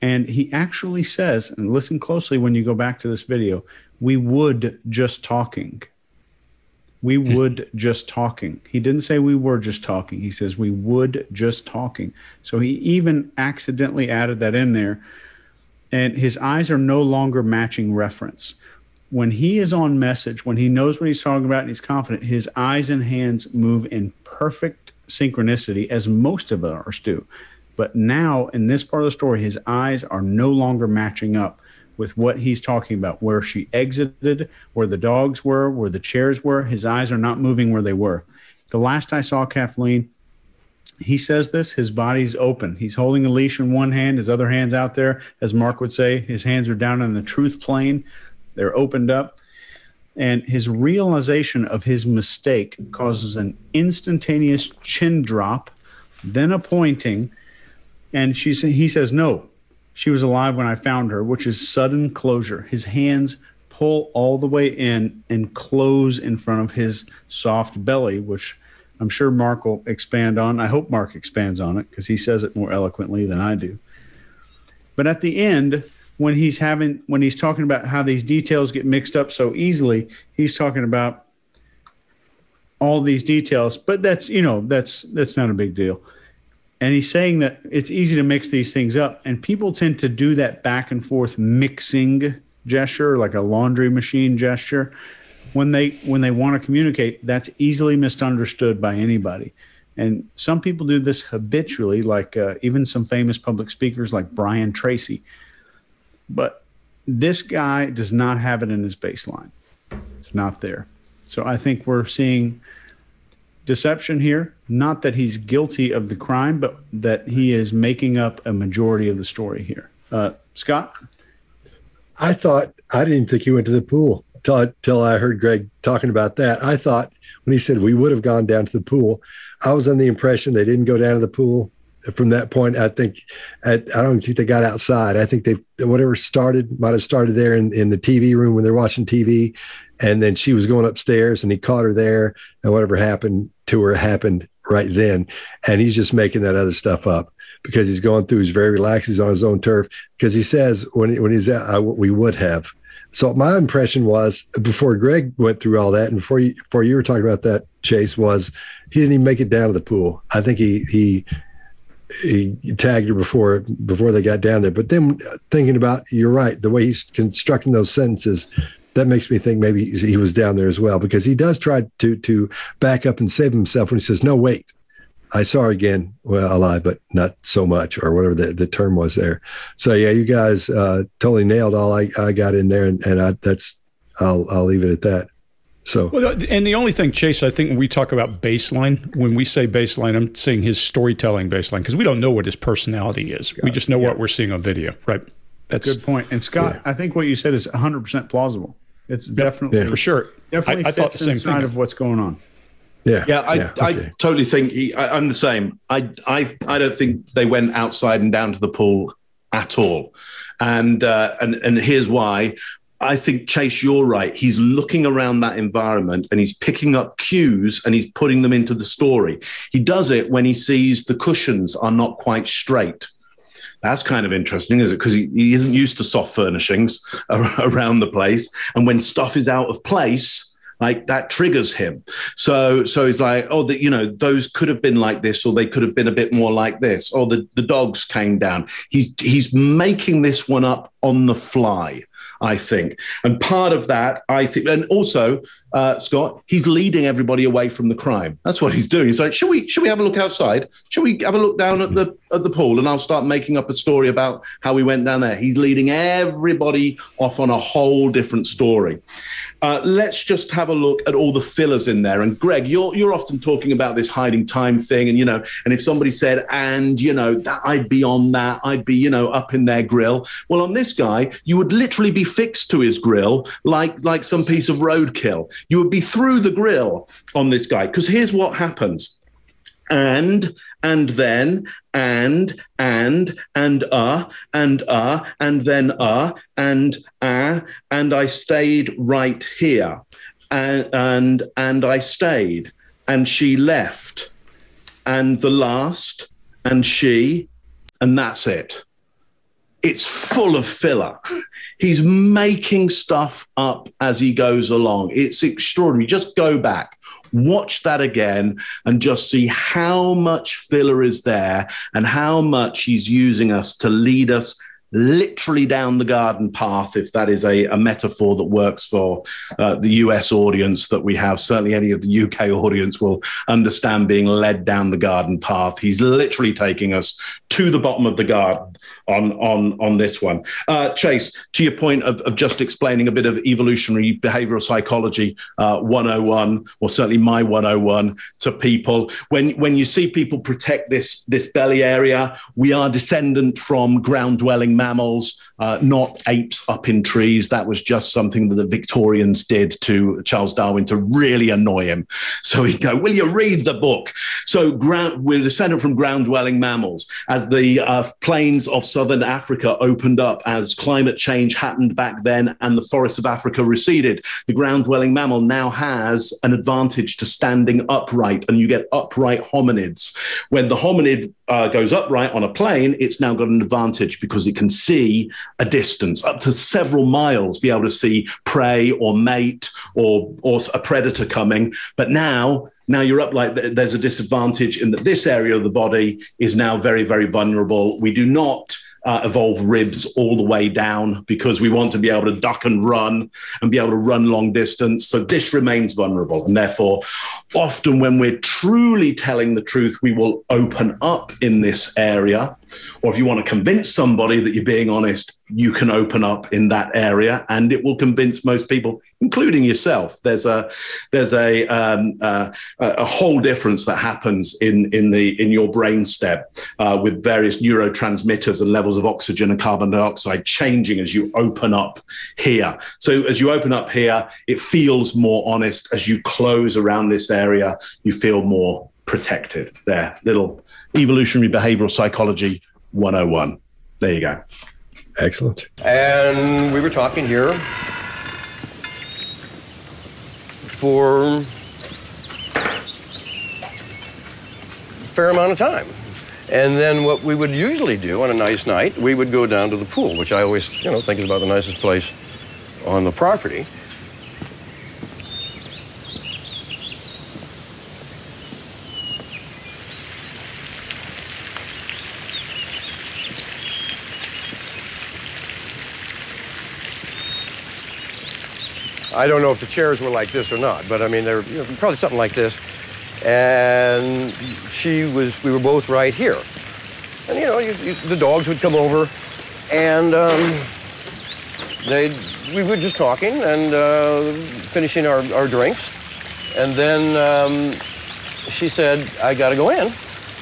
Speaker 5: And he actually says, and listen closely when you go back to this video, we would just talking. We would just talking. He didn't say we were just talking. He says we would just talking. So he even accidentally added that in there. And his eyes are no longer matching reference. When he is on message, when he knows what he's talking about and he's confident, his eyes and hands move in perfect synchronicity, as most of ours do. But now, in this part of the story, his eyes are no longer matching up with what he's talking about, where she exited, where the dogs were, where the chairs were. His eyes are not moving where they were. The last I saw Kathleen, he says this, his body's open. He's holding a leash in one hand, his other hand's out there. As Mark would say, his hands are down in the truth plane. They're opened up. And his realization of his mistake causes an instantaneous chin drop, then a pointing. And he says, no, she was alive when I found her, which is sudden closure. His hands pull all the way in and close in front of his soft belly, which I'm sure Mark will expand on. I hope Mark expands on it because he says it more eloquently than I do. But at the end, when he's talking about how these details get mixed up so easily, he's talking about all these details, but that's not a big deal. And he's saying that it's easy to mix these things up, and people tend to do that back and forth mixing gesture, like a laundry machine gesture. When they want to communicate, that's easily misunderstood by anybody. And some people do this habitually, like even some famous public speakers like Brian Tracy. But this guy does not have it in his baseline. It's not there. So I think we're seeing deception here, not that he's guilty of the crime, but that he is making up a majority of the story here. Scott?
Speaker 3: I didn't think he went to the pool till I heard Greg talking about that. I thought when he said we would have gone down to the pool, I was under the impression they didn't go down to the pool. From that point, I don't think they got outside. I think whatever might have started there in the TV room when they're watching TV. And then she was going upstairs and he caught her there, and whatever happened to her happened right then. And he's just making that other stuff up because he's going through, he's very relaxed, he's on his own turf, because he says when he's out, we would have. So my impression was, before Greg went through all that and before you were talking about that, Chase, was he didn't even make it down to the pool. I think he tagged her before they got down there. But then thinking about, you're right, the way he's constructing those sentences, that makes me think maybe he was down there as well, because he does try to back up and save himself when he says, no, wait, I saw her again, well, alive, but not so much, or whatever the term was there. So yeah, you guys totally nailed all I got in there, and I'll leave it at that. So,
Speaker 2: well, and the only thing, Chase, I think when we talk about baseline, when we say baseline, I'm saying his storytelling baseline, because we don't know what his personality is. We just know what we're seeing on video, right? That's
Speaker 5: good point. And Scott, I think what you said is 100% plausible. It's definitely
Speaker 2: for sure.
Speaker 5: Definitely
Speaker 2: I thought
Speaker 5: fits
Speaker 2: the same
Speaker 5: inside
Speaker 2: thing
Speaker 5: of what's going on.
Speaker 4: Yeah, I totally think I'm the same. I don't think they went outside and down to the pool at all, and here's why. I think, Chase, you're right. He's looking around that environment and he's picking up cues and he's putting them into the story. He does it when he sees the cushions are not quite straight. That's kind of interesting, is it? Because he isn't used to soft furnishings around the place. And when stuff is out of place, like that triggers him. So he's like, oh, those could have been like this, or they could have been a bit more like this. Or the dogs came down. He's making this one up on the fly, I think. And part of that, I think, and also, Scott, he's leading everybody away from the crime. That's what he's doing. He's like, should we have a look outside? Should we have a look down at the pool? And I'll start making up a story about how we went down there. He's leading everybody off on a whole different story. Let's just have a look at all the fillers in there. And Greg, you're often talking about this hiding time thing. And, and if somebody said, that I'd be on that, I'd be, up in their grill. Well, on this guy, you would literally be fixed to his grill like some piece of roadkill. You would be through the grill on this guy, because here's what happens. And then, and then, and I stayed right here, and I stayed, and she left, and the last, and she, and that's it. It's full of filler. He's making stuff up as he goes along. It's extraordinary. Just go back, watch that again, and just see how much filler is there and how much he's using us to lead us literally down the garden path, if that is a metaphor that works for the US audience that we have. Certainly any of the UK audience will understand being led down the garden path. He's literally taking us to the bottom of the garden on this one. Chase, to your point of just explaining a bit of evolutionary behavioral psychology 101, or certainly my 101 to people, when you see people protect this belly area, we are descendant from ground-dwelling mammals, not apes up in trees. That was just something that the Victorians did to Charles Darwin to really annoy him. So he'd go, will you read the book? So we're descendant from ground-dwelling mammals. As the plains of southern Africa opened up, as climate change happened back then and the forests of Africa receded, the ground-dwelling mammal now has an advantage to standing upright, and you get upright hominids. When the hominid goes upright on a plain, it's now got an advantage because it can see a distance up to several miles, be able to see prey or mate or a predator coming. But now you're upright. There's a disadvantage in that this area of the body is now very, very vulnerable. We do not evolve ribs all the way down because we want to be able to duck and run and be able to run long distance. So this remains vulnerable. And therefore, often when we're truly telling the truth, we will open up in this area. Or if you want to convince somebody that you're being honest, you can open up in that area, and it will convince most people, including yourself. There's a whole difference that happens in your brainstem with various neurotransmitters and levels of oxygen and carbon dioxide changing as you open up here. So as you open up here, it feels more honest. As you close around this area, you feel more protected. There, little evolutionary behavioral psychology 101. There you go.
Speaker 3: Excellent.
Speaker 1: And we were talking here for a fair amount of time. And then what we would usually do on a nice night, we would go down to the pool, which I always, think is about the nicest place on the property. I don't know if the chairs were like this or not, but I mean, they're probably something like this. And we were both right here. And the dogs would come over, and we were just talking and finishing our drinks. And then she said, I gotta go in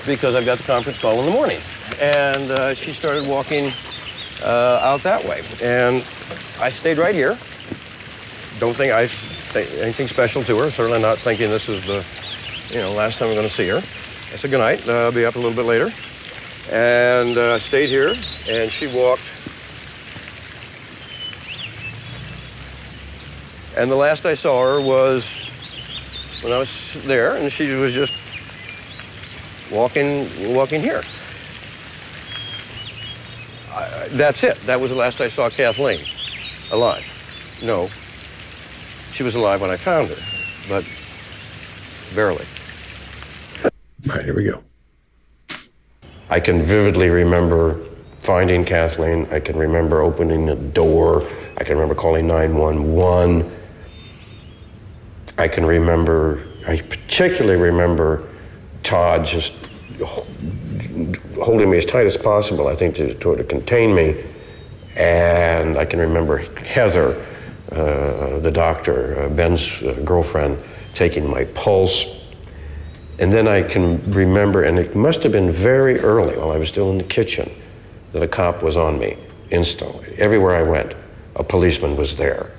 Speaker 1: because I've got the conference call in the morning. And she started walking out that way. And I stayed right here. Don't think I think anything special to her, certainly not thinking this is the last time I'm going to see her. I said, good night. I'll be up a little bit later. And I stayed here, and she walked. And the last I saw her was when I was there, and she was just walking here. That's it. That was the last I saw Kathleen alive. No, she was alive when I found her, but barely.
Speaker 3: All right, here we go.
Speaker 1: I can vividly remember finding Kathleen. I can remember opening the door. I can remember calling 911. I particularly remember Todd just holding me as tight as possible, I think, to contain me. And I can remember Heather, the doctor, Ben's girlfriend, taking my pulse. And then I can remember, and it must have been very early while I was still in the kitchen, that a cop was on me instantly. Everywhere I went, a policeman was there.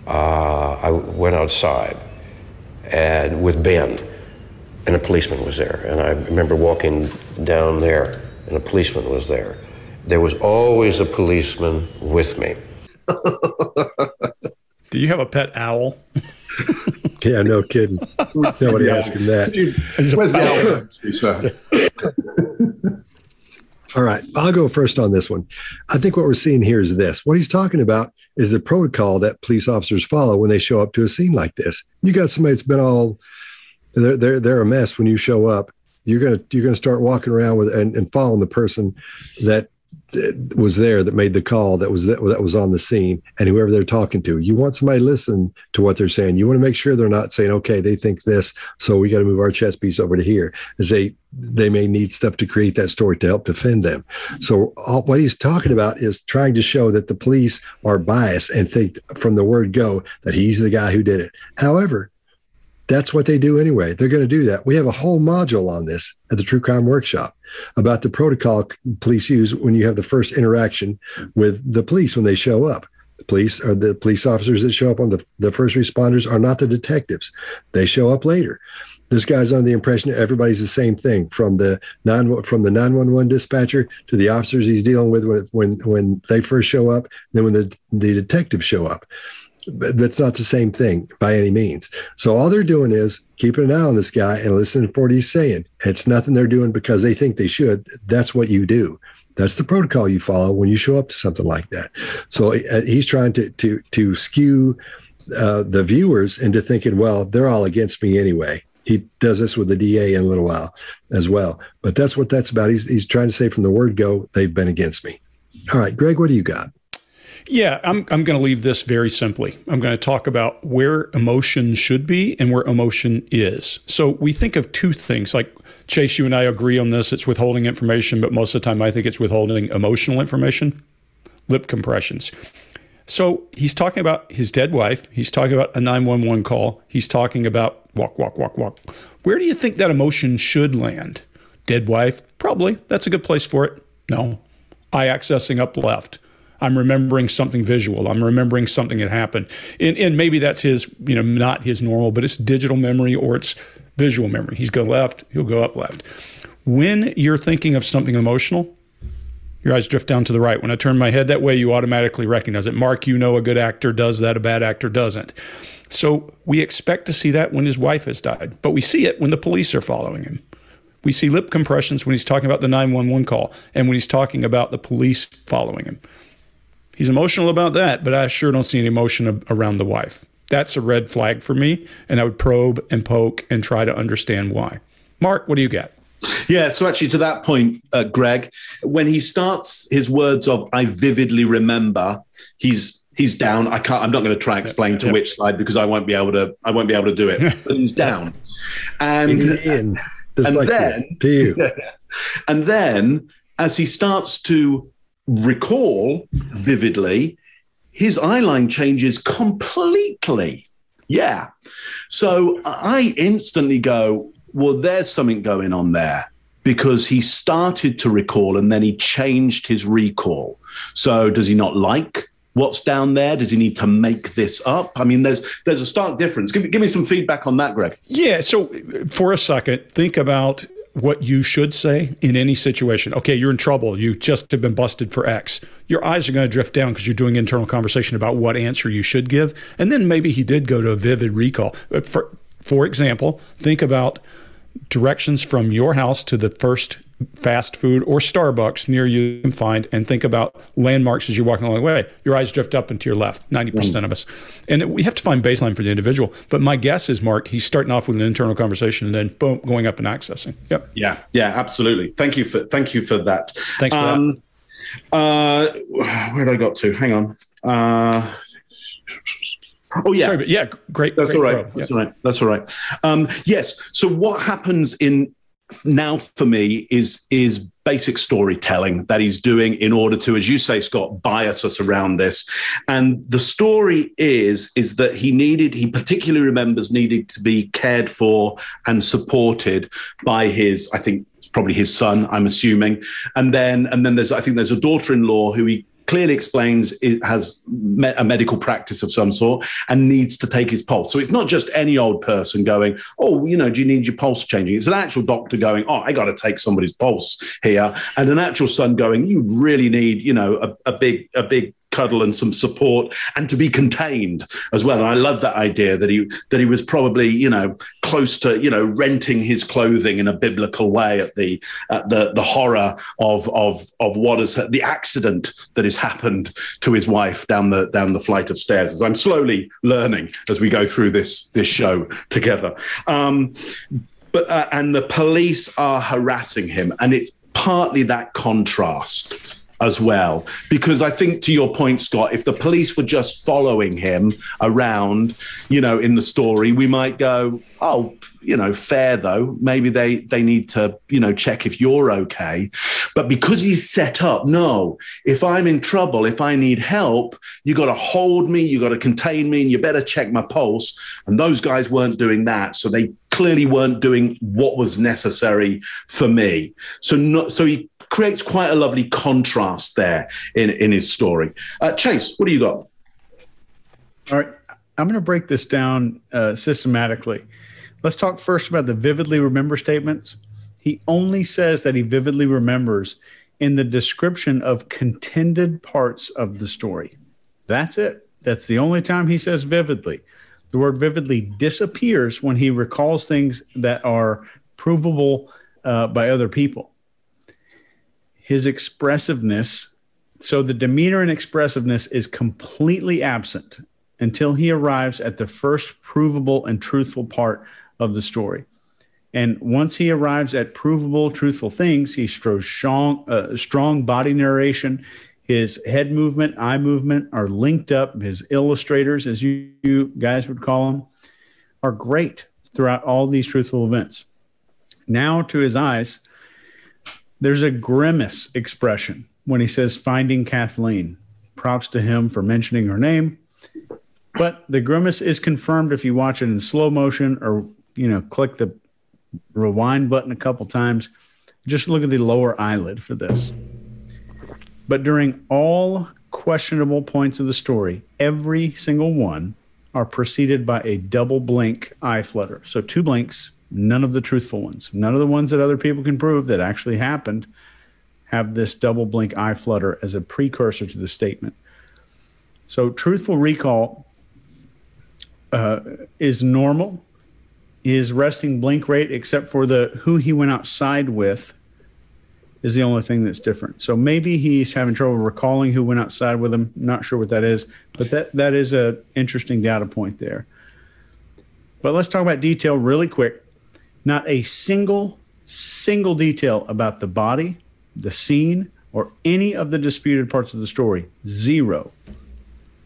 Speaker 1: I went outside and with Ben, and a policeman was there. And I remember walking down there, and a policeman was there. There was always a policeman with me.
Speaker 2: Do you have a pet owl?
Speaker 3: Yeah, no kidding. Nobody asking that.
Speaker 4: Where's the owl?
Speaker 3: All right, I'll go first on this one. I think what we're seeing here is this. What he's talking about is the protocol that police officers follow when they show up to a scene like this. You got somebody that's been all, they're a mess when you show up. You're gonna start walking around with and following the person that was there, that made the call, that was on the scene, and whoever they're talking to. You want somebody to listen to what they're saying. You want to make sure they're not saying, okay, they think this, so we got to move our chess piece over to here, as they may need stuff to create that story to help defend them. So what he's talking about is trying to show that the police are biased and think from the word go that he's the guy who did it. However, that's what they do anyway. They're going to do that. We have a whole module on this at the True Crime Workshop about the protocol police use when you have the first interaction with the police when they show up. The police are the police officers that show up on the first responders are not the detectives. They show up later. This guy's under the impression that everybody's the same thing, from the 911 dispatcher to the officers he's dealing with when they first show up, then when the detectives show up. That's not the same thing by any means. So all they're doing is keeping an eye on this guy and listening to what he's saying. It's nothing they're doing because they think they should. That's what you do. That's the protocol you follow when you show up to something like that. So he's trying to skew the viewers into thinking, well, they're all against me anyway. He does this with the DA in a little while as well. But that's what that's about. He's trying to say from the word go, they've been against me. All right, Greg, what do you got?
Speaker 2: Yeah, I'm going to leave this very simply. I'm going to talk about where emotion should be and where emotion is. So we think of two things, like Chase, you and I agree on this. It's withholding information, but most of the time I think it's withholding emotional information, lip compressions. So he's talking about his dead wife. He's talking about a 911 call. He's talking about walk, walk, walk, walk. Where do you think that emotion should land? Dead wife? Probably. That's a good place for it. No. Eye accessing up left. I'm remembering something visual. I'm remembering something that happened. And maybe that's his, not his normal, but it's digital memory or it's visual memory. He's go left, he'll go up left. When you're thinking of something emotional, your eyes drift down to the right. When I turn my head that way, you automatically recognize it. Mark, a good actor does that, a bad actor doesn't. So we expect to see that when his wife has died, but we see it when the police are following him. We see lip compressions when he's talking about the 911 call and when he's talking about the police following him. He's emotional about that, but I sure don't see any emotion around the wife. That's a red flag for me, and I would probe and poke and try to understand why. Mark, what do you got?
Speaker 4: Yeah, so actually to that point, Greg, when he starts his words of "I vividly remember," he's down. I'm not going to try and explain to which side because I won't be able to do it. But he's down, and then as he starts to recall vividly, his eye line changes completely. Yeah. So I instantly go, well, there's something going on there, because he started to recall and then he changed his recall. So does he not like what's down there? Does he need to make this up? I mean, there's a stark difference. Give me some feedback on that, Greg.
Speaker 2: Yeah. So for a second, think about what you should say in any situation. Okay, you're in trouble. You just have been busted for X. Your eyes are going to drift down because you're doing internal conversation about what answer you should give. And then maybe he did go to a vivid recall. For example, think about directions from your house to the first fast food or Starbucks near you can find, and think about landmarks as you're walking along the way. Your eyes drift up and to your left, 90% of us. And we have to find baseline for the individual. But my guess is, Mark, he's starting off with an internal conversation and then boom, going up and accessing. Yep.
Speaker 4: Yeah, absolutely. Thank you for that.
Speaker 2: Thanks for
Speaker 4: that. Where did I got to? Hang on. Oh yeah.
Speaker 2: Sorry, but yeah, great.
Speaker 4: That's
Speaker 2: great
Speaker 4: all right.
Speaker 2: pro.
Speaker 4: That's all right. That's all right. Yes. So what happens now for me is basic storytelling that he's doing in order to, as you say, Scott, bias us around this. And the story is that he particularly remembers needing to be cared for and supported by his, I think probably his son, I'm assuming. And then there's a daughter-in-law who he clearly explains it has a medical practice of some sort and needs to take his pulse. So it's not just any old person going, oh, do you need your pulse changing? It's an actual doctor going, oh, I got to take somebody's pulse here. And an actual son going, you really need, a big cuddle and some support and to be contained as well. And I love that idea that he was probably, close to, renting his clothing in a biblical way at the horror of what is the accident that has happened to his wife down the flight of stairs, as I'm slowly learning as we go through this show together. And the police are harassing him, and it's partly that contrast as well, because I think, to your point, Scott, if the police were just following him around, in the story, we might go, oh, fair though. Maybe they need to, check if you're okay. But because he's set up, no, if I'm in trouble, if I need help, you got to hold me, you got to contain me, and you better check my pulse. And those guys weren't doing that. So they clearly weren't doing what was necessary for me. So he creates quite a lovely contrast there in his story. Chase, what do you got?
Speaker 5: All right. I'm going to break this down systematically. Let's talk first about the vividly remember statements. He only says that he vividly remembers in the description of contended parts of the story. That's it. That's the only time he says vividly. The word vividly disappears when he recalls things that are provable by other people. His expressiveness, so the demeanor and expressiveness is completely absent until he arrives at the first provable and truthful part of the story. And once he arrives at provable, truthful things, he shows strong body narration. His head movement, eye movement are linked up. His illustrators, as you guys would call them, are great throughout all these truthful events. Now to his eyes, there's a grimace expression when he says finding Kathleen. Props to him for mentioning her name. But the grimace is confirmed if you watch it in slow motion or, click the rewind button a couple times. Just look at the lower eyelid for this. But during all questionable points of the story, every single one are preceded by a double blink eye flutter. So 2 blinks, none of the truthful ones. None of the ones that other people can prove that actually happened have this double blink eye flutter as a precursor to the statement. So truthful recall is normal. His resting blink rate, except for the who he went outside with, is the only thing that's different. So maybe he's having trouble recalling who went outside with him. Not sure what that is, but that is an interesting data point there. But let's talk about detail really quick. Not a single detail about the body, the scene, or any of the disputed parts of the story. 0.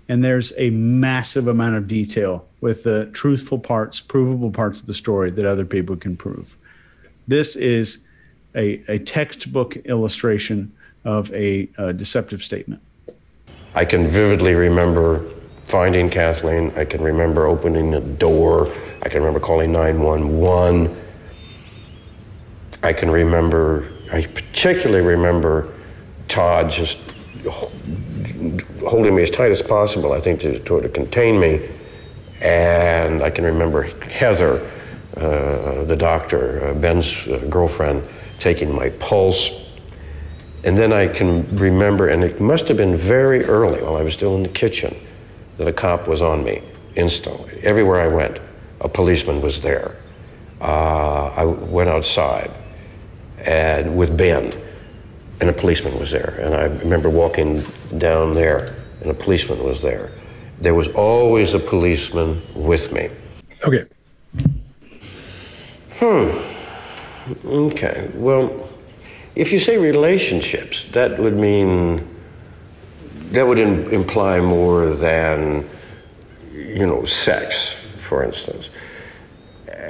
Speaker 5: And there's a massive amount of detail with the truthful parts, provable parts of the story that other people can prove. This is a textbook illustration of a deceptive statement.
Speaker 1: I can vividly remember finding Kathleen. I can remember opening the door. I can remember calling 911. I particularly remember Todd just holding me as tight as possible, I think, to contain me. And I can remember Heather, the doctor, Ben's girlfriend, taking my pulse. And then I can remember, and it must have been very early while I was still in the kitchen, that a cop was on me instantly. Everywhere I went, a policeman was there. I went outside and with Ben, and a policeman was there. And I remember walking down there, and a policeman was there. There was always a policeman with me.
Speaker 3: Okay.
Speaker 1: Okay, well, if you say relationships, that would mean, that would imply more than, sex, for instance.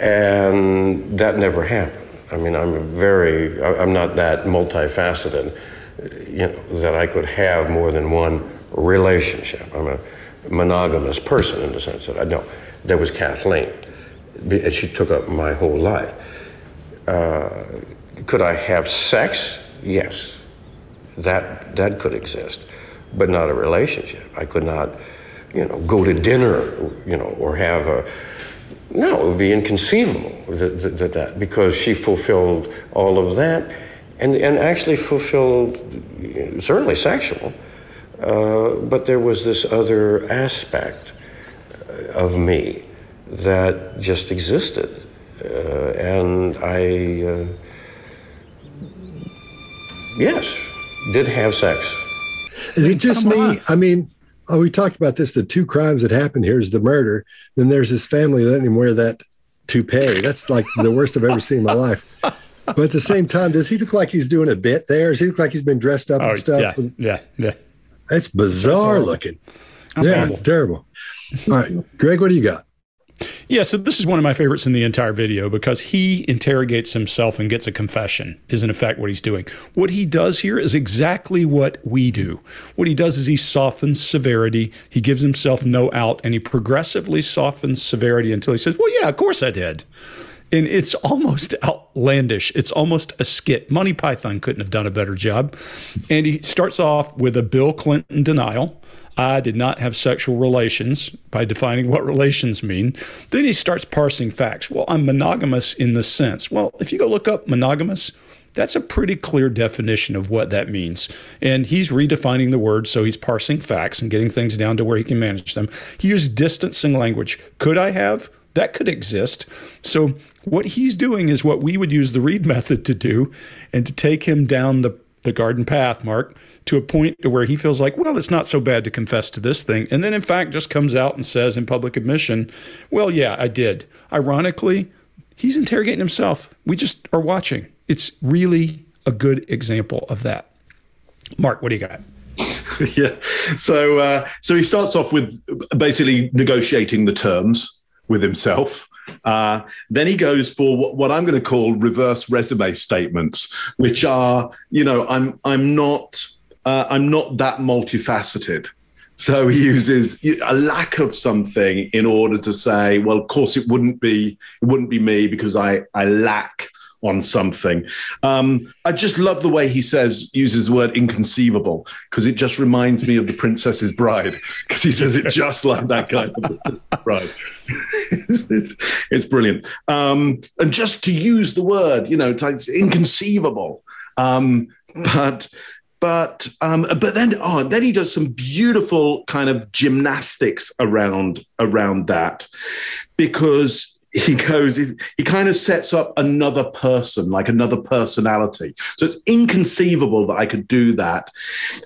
Speaker 1: And that never happened. I mean, I'm not that multifaceted, that I could have more than one relationship. I'm a monogamous person in the sense that I know there was Kathleen, and she took up my whole life. Could I have sex? Yes, that could exist, but not a relationship. I could not, go to dinner, or have a. No, it would be inconceivable that because she fulfilled all of that, and actually fulfilled, certainly sexual, but there was this other aspect of me that just existed, and I, yes, did have sex.
Speaker 3: Is it just me? I mean, we talked about this. The two crimes that happened here is the murder. Then there's his family letting him wear that toupee. That's like the worst I've ever seen in my life. But at the same time, does he look like he's doing a bit there? Does he look like he's been dressed up and stuff?
Speaker 2: Yeah.
Speaker 3: It's bizarre looking. It's terrible. All right, Greg, what do you got?
Speaker 2: Yeah, so this is one of my favorites in the entire video because he interrogates himself and gets a confession, is in effect what he's doing. What he does here is exactly what we do. What he does is he softens severity, he gives himself no out, and he progressively softens severity until he says, well, yeah, of course I did. And it's almost outlandish. It's almost a skit. Monty Python couldn't have done a better job. And he starts off with a Bill Clinton denial. I did not have sexual relations, by defining what relations mean. Then he starts parsing facts. Well, I'm monogamous in the sense. Well, if you go look up monogamous, that's a pretty clear definition of what that means. And he's redefining the word, so he's parsing facts and getting things down to where he can manage them. He used distancing language. Could I have? That could exist. So what he's doing is what we would use the Reed method to do, and to take him down the garden path, Mark, to a point where he feels like, well, it's not so bad to confess to this thing. And then, in fact, just comes out and says in public admission, well, yeah, I did. Ironically, he's interrogating himself. We just are watching. It's really a good example of that. Mark, what do you got?
Speaker 4: Yeah. So he starts off with basically negotiating the terms with himself. Then he goes for what I'm going to call reverse resume statements, which are, I'm not that multifaceted. So he uses a lack of something in order to say, well, of course it wouldn't be me because I lack on something. I just love the way he uses the word inconceivable, because it just reminds me of The Princess's Bride, because he says it just like that guy, The Princess's Bride. It's brilliant. And just to use the word, it's inconceivable. But then he does some beautiful kind of gymnastics around that, because he kind of sets up another person, like another personality. So it's inconceivable that I could do that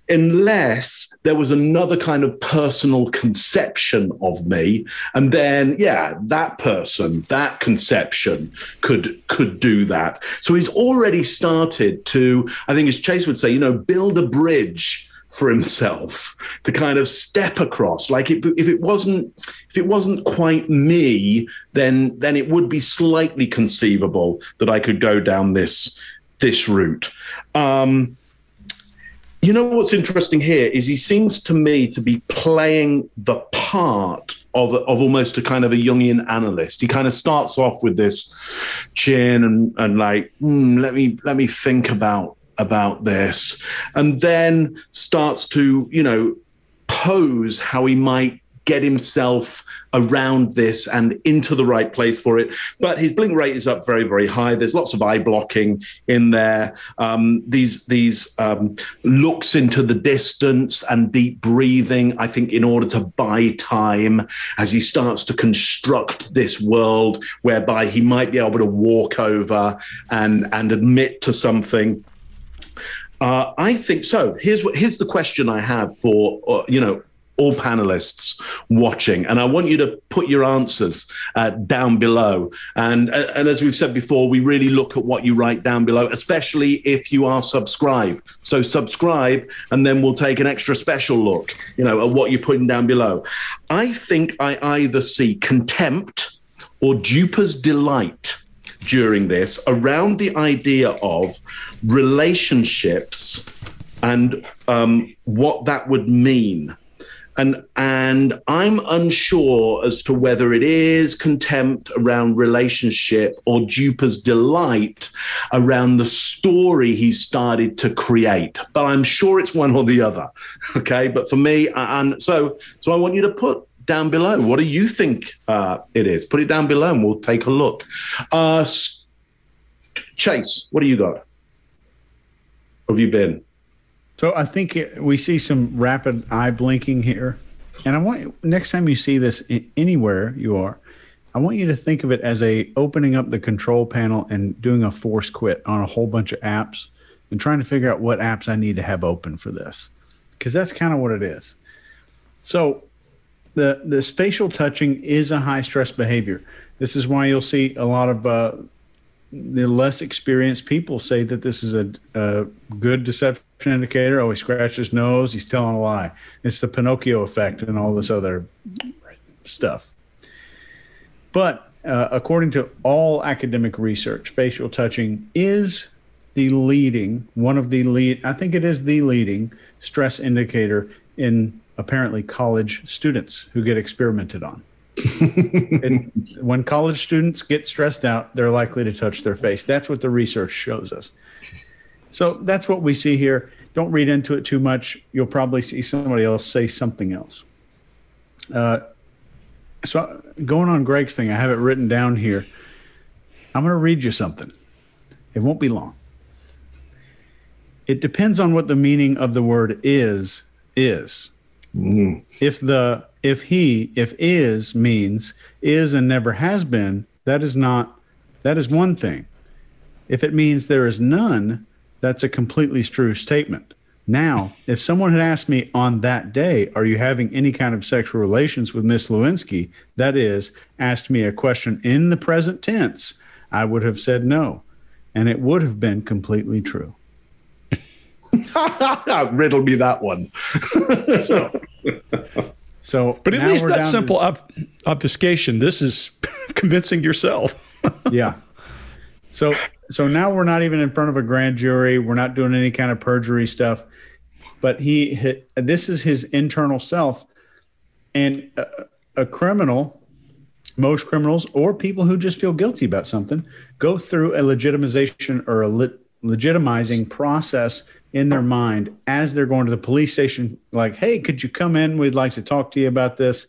Speaker 4: unless there was another kind of personal conception of me. And then, that person, that conception could do that. So he's already started to, I think as Chase would say, build a bridge for himself to kind of step across. Like if it wasn't quite me, then it would be slightly conceivable that I could go down this route. What's interesting here is he seems to me to be playing the part of almost a kind of a Jungian analyst. He kind of starts off with this chin and like, let me think about about this, and then starts to, pose how he might get himself around this and into the right place for it. But his blink rate is up very, very high. There's lots of eye blocking in there. These looks into the distance and deep breathing, I think, in order to buy time as he starts to construct this world whereby he might be able to walk over and admit to something. I think so. Here's the question I have for, all panelists watching, and I want you to put your answers down below. And as we've said before, we really look at what you write down below, especially if you are subscribed. So subscribe, and then we'll take an extra special look, at what you're putting down below. I think I either see contempt or duper's delight during this around the idea of relationships and what that would mean. And I'm unsure as to whether it is contempt around relationship or duper's delight around the story he started to create. But I'm sure it's one or the other. Okay. But for me, so I want you to put down below, what do you think it is? Put it down below and we'll take a look. Chase, what do you got? Where have you been?
Speaker 5: So I think we see some rapid eye blinking here. And I want you, next time you see this anywhere you are, I want you to think of it as opening up the control panel and doing a force quit on a whole bunch of apps and trying to figure out what apps I need to have open for this. Because that's kind of what it is. So this facial touching is a high stress behavior. This is why you'll see a lot of the less experienced people say that this is a good deception indicator. Oh, he scratched his nose, he's telling a lie. It's the Pinocchio effect and all this other stuff. But according to all academic research, facial touching is one of the lead, I think it is the leading stress indicator in apparently college students who get experimented on. When college students get stressed out, they're likely to touch their face. That's what the research shows us. So that's what we see here. Don't read into it too much. You'll probably see somebody else say something else. So going on Greg's thing, I have it written down here. I'm going to read you something. It won't be long. It depends on what the meaning of the word is. Mm. If is means is and never has been, that is one thing. If it means there is none, that's a completely true statement. Now, if someone had asked me on that day, are you having any kind of sexual relations with Miss Lewinsky? That is, asked me a question in the present tense, I would have said no. And it would have been completely true.
Speaker 4: Riddle me that one.
Speaker 5: So,
Speaker 2: but at least that simple obfuscation, this is convincing yourself.
Speaker 5: Yeah. So now we're not even in front of a grand jury. We're not doing any kind of perjury stuff. But this is his internal self. And a criminal, most criminals or people who just feel guilty about something, go through a legitimization or a legitimizing process in their mind as they're going to the police station, like, hey, could you come in? We'd like to talk to you about this.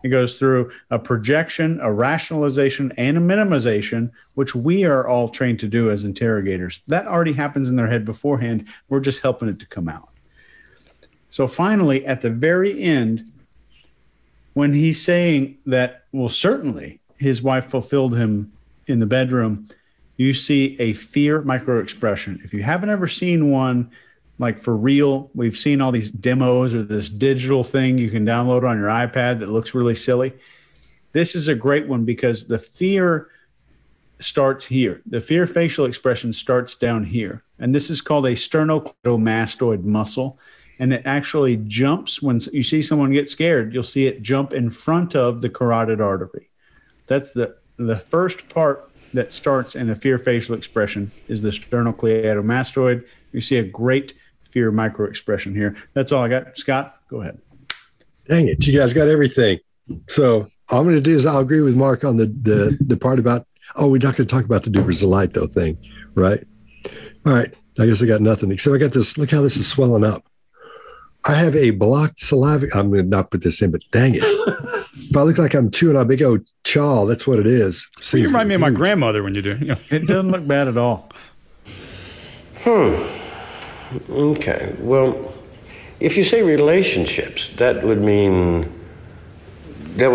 Speaker 5: It goes through a projection, a rationalization, and a minimization, which we are all trained to do as interrogators. That already happens in their head beforehand. We're just helping it to come out. So finally, at the very end, when he's saying that, well, certainly his wife fulfilled him in the bedroom, you see a fear microexpression. If you haven't ever seen one, like for real, we've seen all these demos or this digital thing you can download on your iPad that looks really silly. This is a great one because the fear starts here. The fear facial expression starts down here. And this is called a sternocleidomastoid muscle. And it actually jumps when you see someone get scared, you'll see it jump in front of the carotid artery. That's the first part that starts in a fear facial expression is the sternocleidomastoid. You see a great fear microexpression here. That's all I got. Scott, go ahead.
Speaker 3: Dang it. You guys got everything. So all I'm going to do is I'll agree with Mark on the part about, we're not going to talk about the duper's delight though thing, right? All right. I guess I got nothing except I got this. Look how this is swelling up. I have a blocked saliva. I'm going to not put this in, but dang it. If I look like I'm chewing on a big old chaw, that's what it is.
Speaker 2: You remind me of my grandmother when you do.
Speaker 5: It doesn't look bad at all.
Speaker 1: Okay. Well, if you say relationships, that would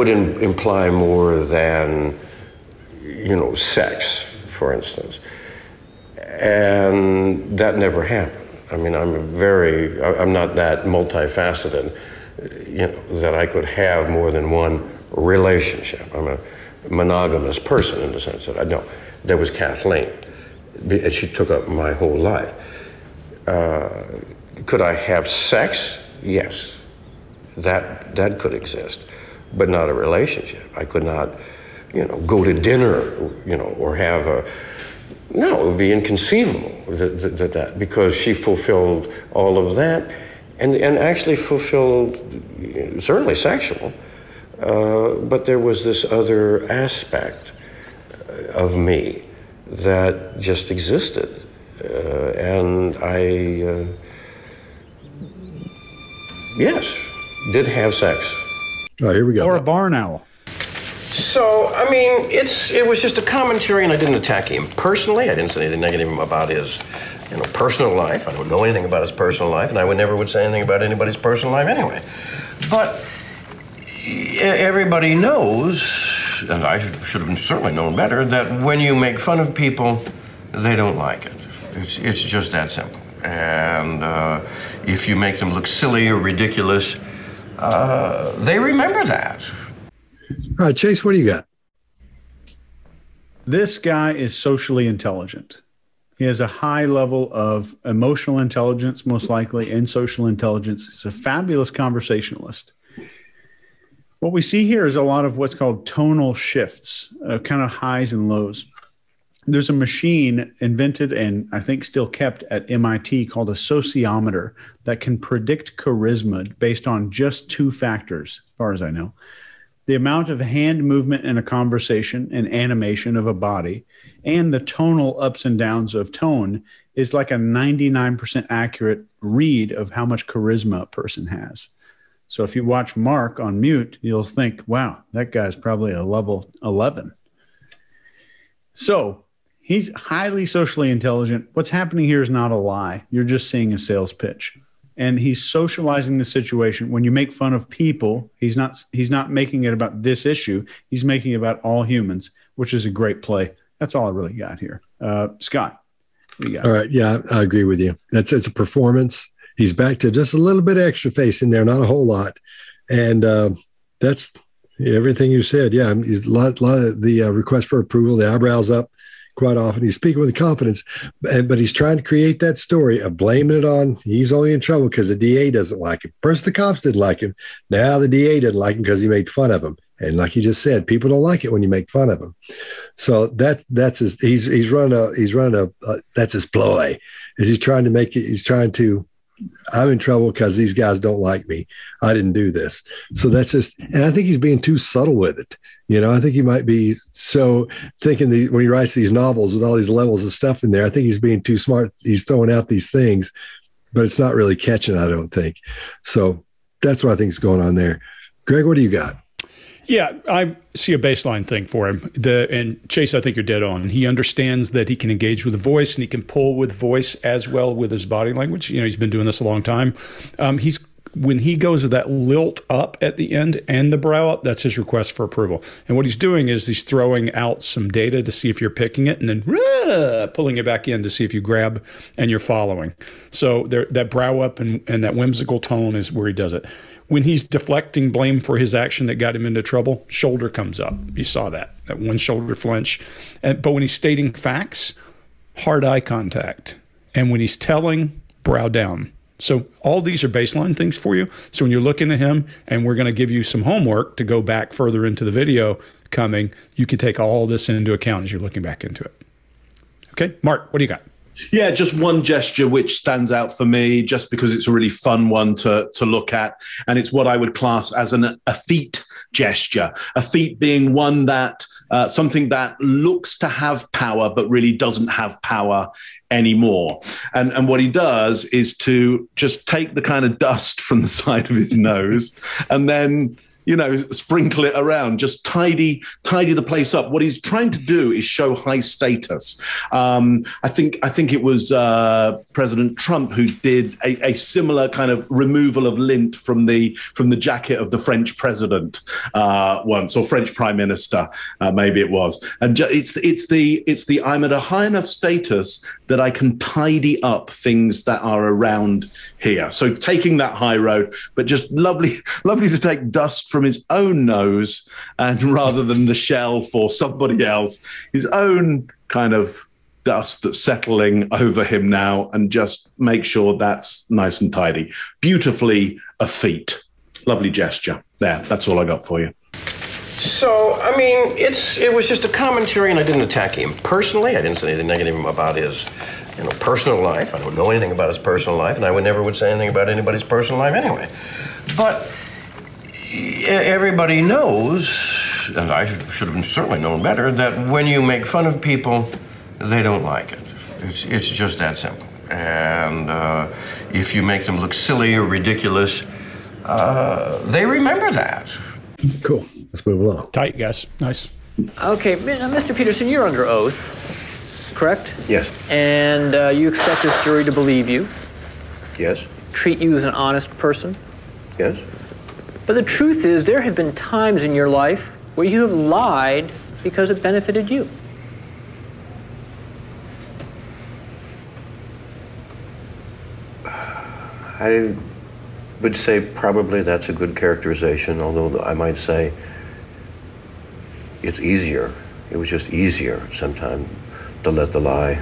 Speaker 1: imply more than, sex, for instance. And that never happened. I mean, I'm not that multifaceted, that I could have more than one relationship. I'm a monogamous person in the sense that I know there was Kathleen, and she took up my whole life. Could I have sex? Yes, that could exist, but not a relationship. I could not, go to dinner, or have a. No, it would be inconceivable that because she fulfilled all of that, and actually fulfilled certainly sexual, but there was this other aspect of me that just existed, and I did have sex.
Speaker 3: All right, here we go.
Speaker 5: Or a barn owl.
Speaker 1: So, I mean, it was just a commentary, and I didn't attack him personally. I didn't say anything negative about his, personal life. I don't know anything about his personal life, and I never would say anything about anybody's personal life anyway. But everybody knows, and I should have certainly known better, that when you make fun of people, they don't like it. It's just that simple. And if you make them look silly or ridiculous, they remember that.
Speaker 3: All right, Chase, what do you got?
Speaker 5: This guy is socially intelligent. He has a high level of emotional intelligence, most likely, and social intelligence. He's a fabulous conversationalist. What we see here is a lot of what's called tonal shifts, kind of highs and lows. There's a machine invented and I think still kept at MIT called a sociometer that can predict charisma based on just two factors, as far as I know. The amount of hand movement in a conversation and animation of a body and the tonal ups and downs of tone is like a 99% accurate read of how much charisma a person has. So if you watch Mark on mute, you'll think, wow, that guy's probably a level 11. So he's highly socially intelligent. What's happening here is not a lie. You're just seeing a sales pitch. And he's socializing the situation. When you make fun of people, he's not making it about this issue. He's making it about all humans, which is a great play. That's all I really got here. Scott, what do you got?
Speaker 3: All right. Yeah, I agree with you. It's a performance. He's back to just a little bit of extra face in there, not a whole lot. And that's everything you said. Yeah, he's a lot of the request for approval, the eyebrows up. Quite often he's speaking with confidence, but he's trying to create that story of blaming it on he's only in trouble because the DA doesn't like him. First the cops didn't like him. Now the DA didn't like him because he made fun of him. And like you just said, people don't like it when you make fun of them. So that's his. He's running a that's his ploy. Is he's trying to make it? He's trying to. I'm in trouble because these guys don't like me. I didn't do this. So that's just, and I think he's being too subtle with it. I think he might be so thinking when he writes these novels with all these levels of stuff in there, I think he's being too smart. He's throwing out these things, but it's not really catching, I don't think. So that's what I think is going on there. Greg, what do you got?
Speaker 2: Yeah, I see a baseline thing for him. And Chase, I think you're dead on. He understands that he can engage with the voice and he can pull with voice as well with his body language. He's been doing this a long time. When he goes with that lilt up at the end and the brow up, that's his request for approval. And what he's doing is he's throwing out some data to see if you're picking it and then pulling it back in to see if you grab and you're following. So that brow up and that whimsical tone is where he does it. When he's deflecting blame for his action that got him into trouble, shoulder comes up. You saw that one shoulder flinch. But when he's stating facts, hard eye contact. And when he's telling, brow down. So all these are baseline things for you. So when you're looking at him, and we're going to give you some homework to go back further into the video coming, you can take all this into account as you're looking back into it. Okay, Mark, what do you got?
Speaker 4: Yeah, just one gesture which stands out for me just because it's a really fun one to look at. And it's what I would class as a feet gesture, a feet being one that something that looks to have power but really doesn't have power anymore. And what he does is to just take the kind of dust from the side of his nose and then, you know, sprinkle it around, just tidy the place up. What he's trying to do is show high status. I think it was President Trump who did a similar kind of removal of lint from the jacket of the French president once, or French prime minister, maybe it was. And it's the I'm at a high enough status that I can tidy up things that are around here. So taking that high road, but just lovely to take dust from his own nose, and rather than the shell for somebody else, his own kind of dust that's settling over him now, and just make sure that's nice and tidy. Beautifully effete. Lovely gesture. There, that's all I got for you.
Speaker 1: So, I mean, it was just a commentary, and I didn't attack him personally. I didn't say anything negative about his, you know, personal life. I don't know anything about his personal life, and I never would say anything about anybody's personal life anyway. But everybody knows, and I should have certainly known better, that when you make fun of people, they don't like it. It's just that simple. And if you make them look silly or ridiculous, they remember that.
Speaker 3: Cool. Let's move along.
Speaker 2: Tight, guys. Nice.
Speaker 9: Okay, Mr. Peterson, you're under oath, correct?
Speaker 1: Yes.
Speaker 9: And you expect this jury to believe you?
Speaker 1: Yes.
Speaker 9: Treat you as an honest person?
Speaker 1: Yes.
Speaker 9: But the truth is, there have been times in your life where you have lied because it benefited you.
Speaker 1: I would say probably that's a good characterization, although I might say it's easier. It was just easier sometimes to let the lie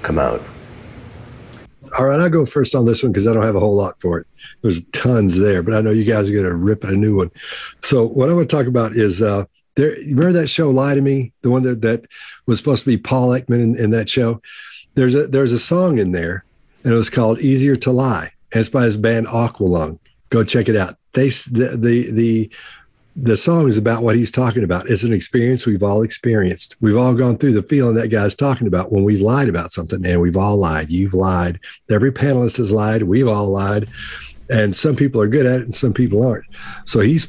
Speaker 1: come out.
Speaker 3: All right, I'll go first on this one because I don't have a whole lot for it. There's tons there, but I know you guys are going to rip at a new one. So what I want to talk about is, remember that show Lie to Me? The one that was supposed to be Paul Ekman in that show? There's a song in there, and it was called Easier to Lie. And it's by his band Aqualung. Go check it out. The song is about what he's talking about. It's an experience we've all experienced. We've all gone through the feeling that guy's talking about when we've lied about something, and we've all lied. You've lied. Every panelist has lied. We've all lied. And some people are good at it and some people aren't. So he's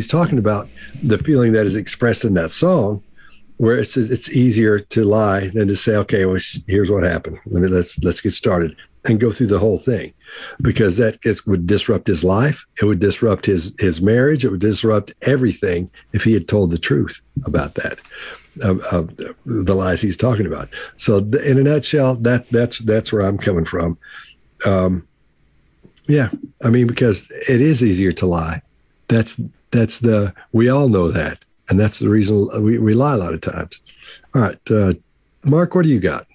Speaker 3: talking about the feeling that is expressed in that song, where it's easier to lie than to say, okay, well, here's what happened. Let's get started and go through the whole thing, because would disrupt his life. It would disrupt his marriage. It would disrupt everything if he had told the truth about that, of the lies he's talking about. So in a nutshell, that's where I'm coming from. Yeah, I mean, because it is easier to lie. We all know that. And that's the reason we lie a lot of times. All right, Mark, what do you got?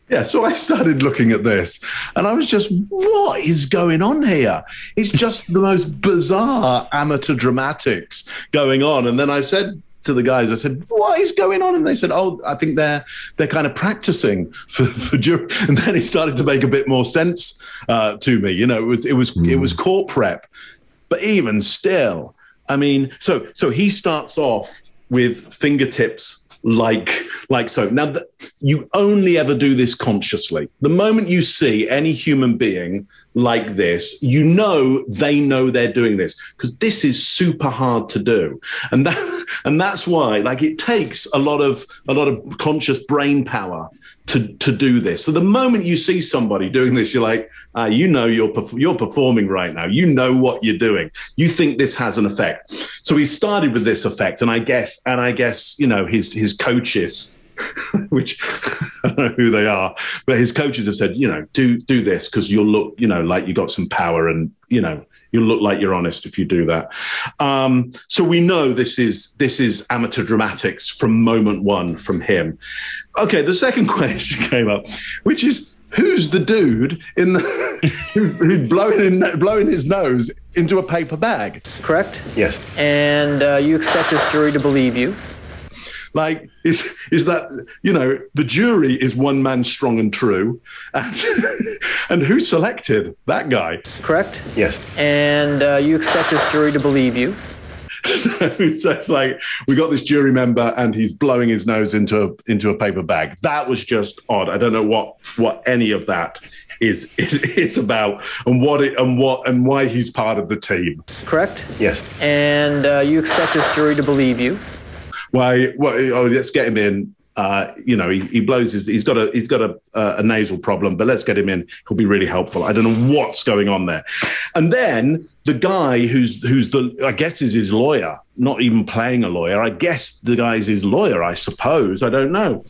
Speaker 4: Yeah, so I started looking at this and I was just, what is going on here? It's just the most bizarre amateur dramatics going on. And then I said to the guys, I said, what is going on? And they said, oh, I think they're kind of practicing for jury. And then it started to make a bit more sense to me. You know, it was court prep. But even still, I mean, so he starts off with fingertips like so. Now, you only ever do this consciously. The moment you see any human being like this, you know they know they're doing this, because this is super hard to do, and that's why, like, it takes a lot of conscious brain power to do this. So the moment you see somebody doing this, you're like, you know, you're performing right now. You know what you're doing. You think this has an effect. So he started with this effect, and I guess you know, his coaches, which I don't know who they are, but his coaches have said, you know, do this because you'll look, you know, like you got some power, and you know, you'll look like you're honest if you do that. So we know this is amateur dramatics from moment one from him. Okay, the second question came up, which is, who's the dude in the who's blowing his nose into a paper bag?
Speaker 9: Correct?
Speaker 1: Yes. And
Speaker 9: you expect this jury to believe you?
Speaker 4: Like, is that, you know, the jury is one man strong and true, and who selected that guy?
Speaker 9: Correct?
Speaker 1: Yes.
Speaker 9: And you expect this jury to believe you?
Speaker 4: So it's like, we got this jury member and he's blowing his nose into a paper bag. That was just odd. I don't know what any of that is about, and why he's part of the team.
Speaker 9: Correct?
Speaker 4: Yes.
Speaker 9: And you expect this jury to believe you?
Speaker 4: Why? Oh, let's get him in. He blows he's got a nasal problem, but let's get him in. He'll be really helpful. I don't know what's going on there. And then the guy who's I guess is his lawyer, not even playing a lawyer. I guess the guy's his lawyer, I suppose. I don't know.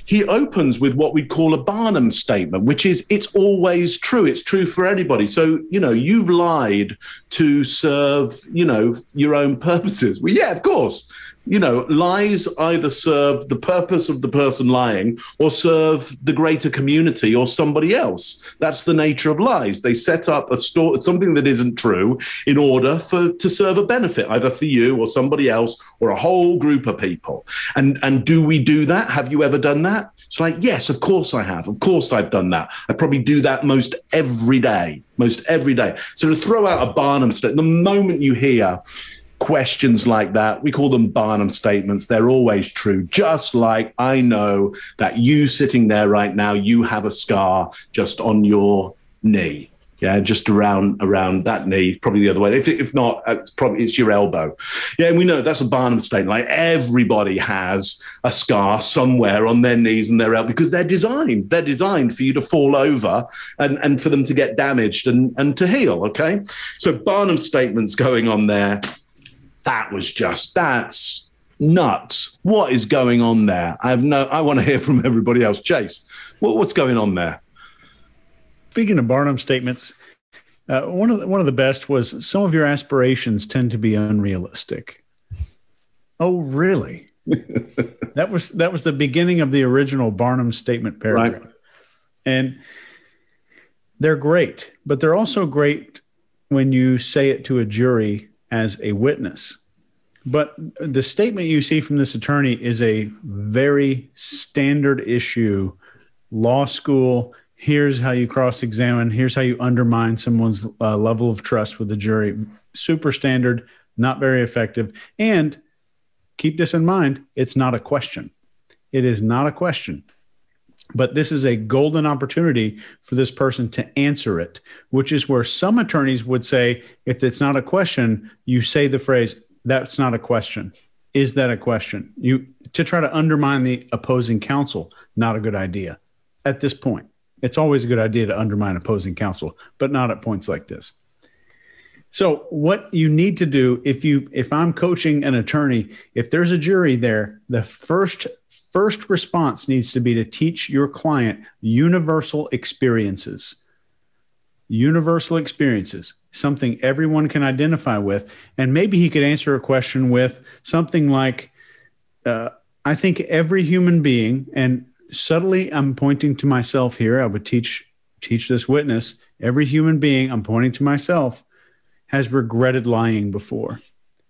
Speaker 4: He opens with what we call a Barnum statement, which is, it's always true. It's true for anybody. So, you've lied to serve, your own purposes. Well, yeah, of course. Lies either serve the purpose of the person lying or serve the greater community or somebody else. That's the nature of lies. They set up something that isn't true in order to serve a benefit, either for you or somebody else or a whole group of people. And do we do that? Have you ever done that? It's like, yes, of course I have. Of course I've done that. I probably do that most every day. So to throw out a Barnum statement, the moment you hear questions like that, we call them Barnum statements. They're always true. Just like I know that you sitting there right now, you have a scar just on your knee. Yeah, just around that knee, probably the other way. If not, it's your elbow. Yeah, and we know that's a Barnum statement. Like, everybody has a scar somewhere on their knees and their elbow, because they're designed. They're designed for you to fall over and for them to get damaged and to heal. Okay, so Barnum statements going on there. That's nuts. What is going on there? I want to hear from everybody else. Chase, what's going on there?
Speaker 5: Speaking of Barnum statements, one of the best was, some of your aspirations tend to be unrealistic. Oh, really? That was the beginning of the original Barnum statement paragraph. Right. And they're great, but they're also great when you say it to a jury as a witness. But the statement you see from this attorney is a very standard issue, law school. Here's how you cross-examine. Here's how you undermine someone's level of trust with the jury. Super standard, not very effective. And keep this in mind, it's not a question. It is not a question. But this is a golden opportunity for this person to answer it, which is where some attorneys would say, if it's not a question, you say the phrase, that's not a question. Is that a question? To try to undermine the opposing counsel, not a good idea at this point. It's always a good idea to undermine opposing counsel, but not at points like this. So what you need to do, if I'm coaching an attorney, if there's a jury there, the first response needs to be to teach your client universal experiences. Universal experiences, something everyone can identify with. And maybe he could answer a question with something like, I think every human being, and subtly I'm pointing to myself here, I would teach this witness, every human being, I'm pointing to myself, has regretted lying before.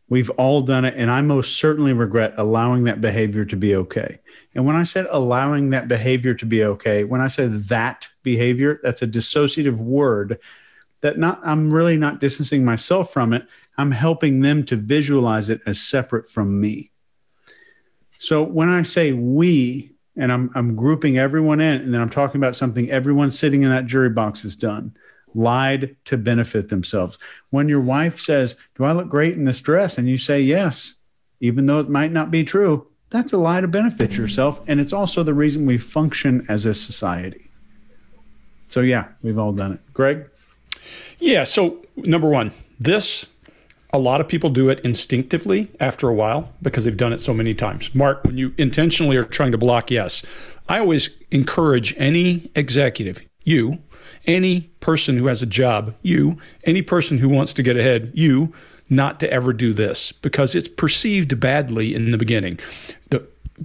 Speaker 5: We've all done it, and I most certainly regret allowing that behavior to be okay. And when I said allowing that behavior to be okay, when I said that behavior, that's a dissociative word that I'm really not distancing myself from it. I'm helping them to visualize it as separate from me. So when I say we, and I'm grouping everyone in, and then I'm talking about something everyone sitting in that jury box has done, lied to benefit themselves. When your wife says, do I look great in this dress? And you say yes, even though it might not be true, that's a lie to benefit yourself. And it's also the reason we function as a society. So yeah, we've all done it. Greg?
Speaker 2: Yeah. So number one, a lot of people do it instinctively after a while because they've done it so many times. Mark, when you intentionally are trying to block yes, I always encourage any executive, any person who has a job, any person who wants to get ahead, not to ever do this, because it's perceived badly in the beginning.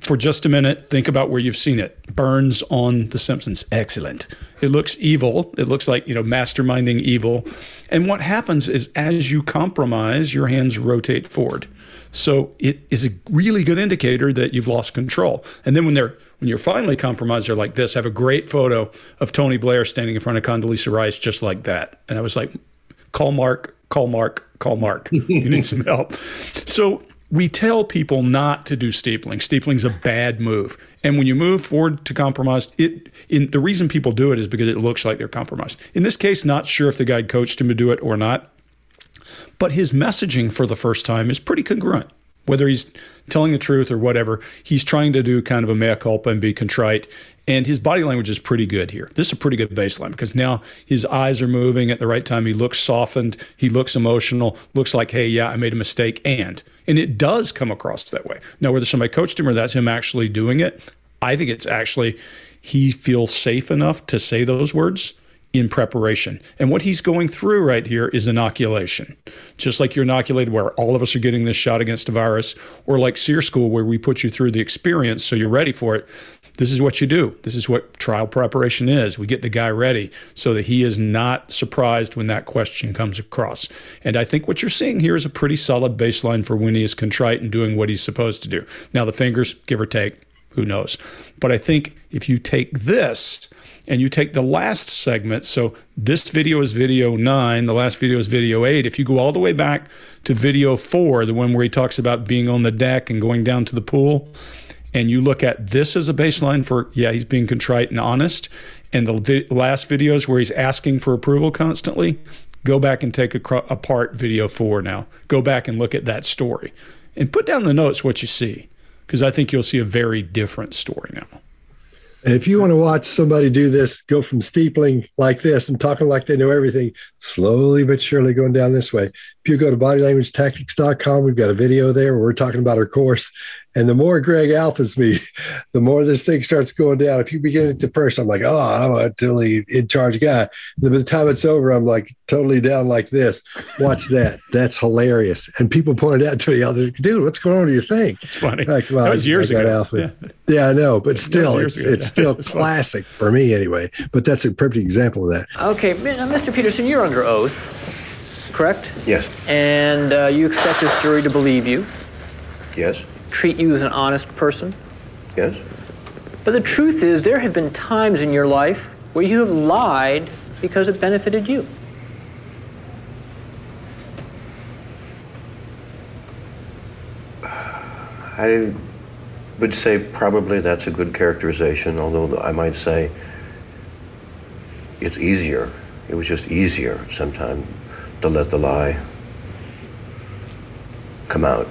Speaker 2: For just a minute, think about where you've seen it. Burns on The Simpsons. Excellent. It looks evil. It looks like, masterminding evil. And what happens is, as you compromise, your hands rotate forward. So it is a really good indicator that you've lost control. And then when you're finally compromised, they're like this. I have a great photo of Tony Blair standing in front of Condoleezza Rice just like that. And I was like, call Mark, call Mark. You need some help. So we tell people not to do steepling. Steepling's a bad move. And when you move forward to compromised, the reason people do it is because it looks like they're compromised. In this case, not sure if the guy coached him to do it or not, but his messaging for the first time is pretty congruent. Whether he's telling the truth or whatever, he's trying to do kind of a mea culpa and be contrite. And his body language is pretty good here. This is a pretty good baseline because now his eyes are moving at the right time. He looks softened. He looks emotional. Looks like, hey, yeah, I made a mistake. And it does come across that way. Now, whether somebody coached him or that's him actually doing it, I think it's actually he feels safe enough to say those words in preparation. And what he's going through right here is inoculation. Just like you're inoculated where all of us are getting this shot against a virus, or like SEER School where we put you through the experience so you're ready for it. This is what you do. This is what trial preparation is. We get the guy ready so that he is not surprised when that question comes across. And I think what you're seeing here is a pretty solid baseline for when he is contrite and doing what he's supposed to do. Now the fingers, give or take, who knows? But I think if you take this and you take the last segment, so this video is video 9, the last video is video 8. If you go all the way back to video 4, the one where he talks about being on the deck and going down to the pool, and you look at this as a baseline for, yeah, he's being contrite and honest, and the last videos where he's asking for approval constantly, go back and take apart video 4 now. Go back and look at that story. And put down the notes what you see, because I think you'll see a very different story now.
Speaker 3: And if you want to watch somebody do this, go from steepling like this and talking like they know everything, slowly but surely going down this way. If you go to bodylanguagetactics.com, we've got a video there where we're talking about our course. And the more Greg alphas me, the more this thing starts going down. If you begin at the first, I'm like, oh, I'm a totally in charge guy. And by the time it's over, I'm like totally down like this. Watch that. That's hilarious. And people pointed out to me, like, dude, what's going on with your thing?
Speaker 2: It's funny.
Speaker 3: Like, well,
Speaker 2: that was years ago.
Speaker 3: Alpha. Yeah, I know. But still, it's still classic for me anyway. But that's a perfect example of that.
Speaker 9: Okay, Mr. Peterson, you're under oath, correct?
Speaker 1: Yes.
Speaker 9: And you expect this jury to believe you?
Speaker 1: Yes.
Speaker 9: Treat you as an honest person?
Speaker 1: Yes.
Speaker 9: But the truth is, there have been times in your life where you have lied because it benefited you.
Speaker 1: I would say probably that's a good characterization, although I might say it's easier. It was just easier sometimes to let the lie come out.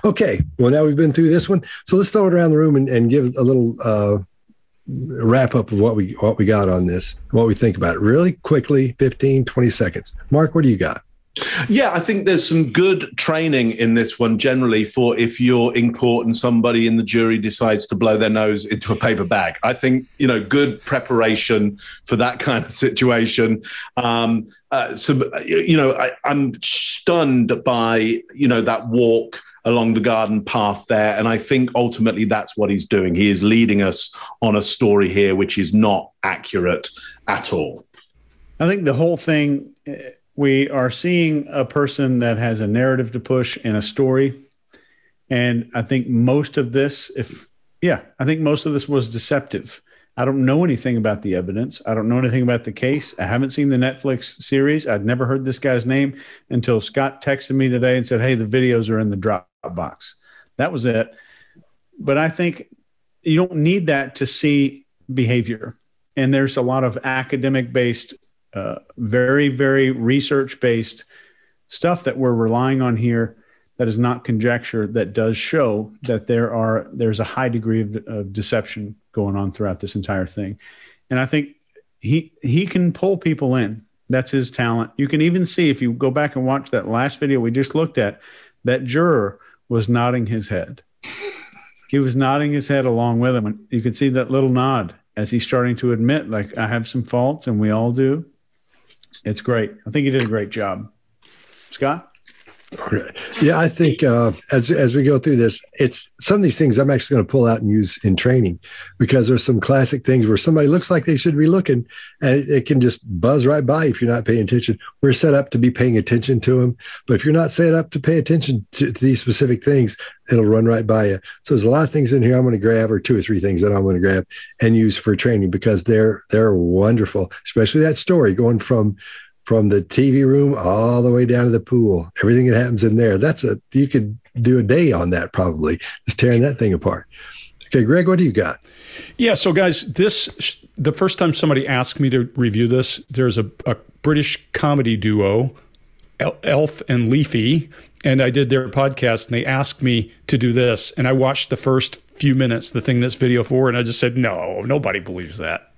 Speaker 3: Okay, well, now we've been through this one. So let's throw it around the room and give a little wrap up of what we got on this, what we think about it. Really quickly, 15, 20 seconds. Mark, what do you got?
Speaker 4: Yeah, I think there's some good training in this one generally for if you're in court and somebody in the jury decides to blow their nose into a paper bag. I think, good preparation for that kind of situation. I'm stunned by, that walk along the garden path there. And I think ultimately that's what he's doing. He is leading us on a story here, which is not accurate at all.
Speaker 5: I think the whole thing, we are seeing a person that has a narrative to push in a story. And I think most of this was deceptive. I don't know anything about the evidence. I don't know anything about the case. I haven't seen the Netflix series. I'd never heard this guy's name until Scott texted me today and said, hey, the videos are in the Dropbox. That was it. But I think you don't need that to see behavior. And there's a lot of academic-based, very, very research-based stuff that we're relying on here that is not conjecture, that does show that there's a high degree of deception going on throughout this entire thing. And I think he can pull people in. That's his talent. You can even see, if you go back and watch that last video we just looked at, that juror was nodding his head. He was nodding his head along with him. And you could see that little nod as he's starting to admit, like, I have some faults, and we all do. It's great. I think he did a great job. Scott?
Speaker 3: Yeah, I think as we go through this, it's some of these things I'm actually going to pull out and use in training, because there's some classic things where somebody looks like they should be looking and it can just buzz right by if you're not paying attention. We're set up to be paying attention to them, but if you're not set up to pay attention to these specific things, it'll run right by you. So there's a lot of things in here I'm going to grab, or 2 or 3 things that I'm going to grab and use for training, because they're wonderful, especially that story going from from the TV room all the way down to the pool. Everything that happens in there. You could do a day on that probably, just tearing that thing apart. Okay, Greg, what do you got?
Speaker 2: Yeah, so guys, the first time somebody asked me to review this, there's a British comedy duo, Elf and Leafy, and I did their podcast, and they asked me to do this, and I watched the first few minutes, the thing that's video for, and I just said, no, nobody believes that.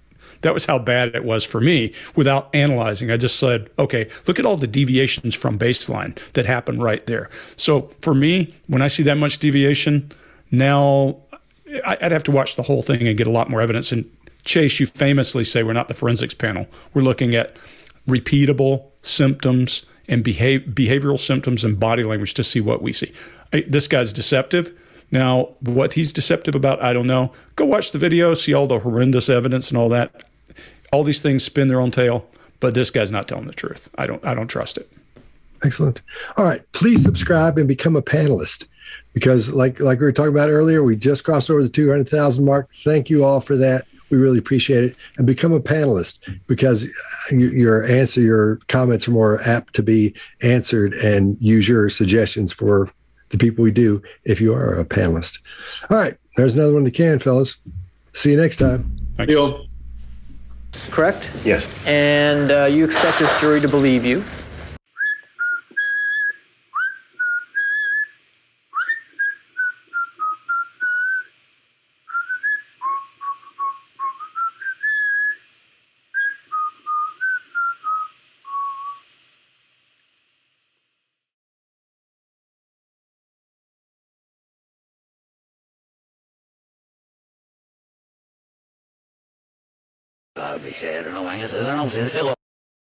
Speaker 2: That was how bad it was for me without analyzing. I just said, okay, look at all the deviations from baseline that happen right there. So for me, when I see that much deviation, now I'd have to watch the whole thing and get a lot more evidence. And Chase, you famously say we're not the forensics panel. We're looking at repeatable symptoms and behavioral symptoms and body language to see what we see. This guy's deceptive. Now, what he's deceptive about, I don't know. Go watch the video, see all the horrendous evidence and all that. All these things spin their own tail, but this guy's not telling the truth. I don't trust it.
Speaker 3: Excellent. All right, please subscribe and become a panelist. Because like we were talking about earlier, we just crossed over the 200,000 mark. Thank you all for that. We really appreciate it. And become a panelist, because your comments are more apt to be answered, and use your suggestions for the people we do if you are a panelist. All right, there's another one in the can, fellas. See you next time.
Speaker 2: Thanks.
Speaker 9: Correct?
Speaker 1: Yes.
Speaker 9: And you expect this jury to believe you.
Speaker 10: Sabi, sir, no,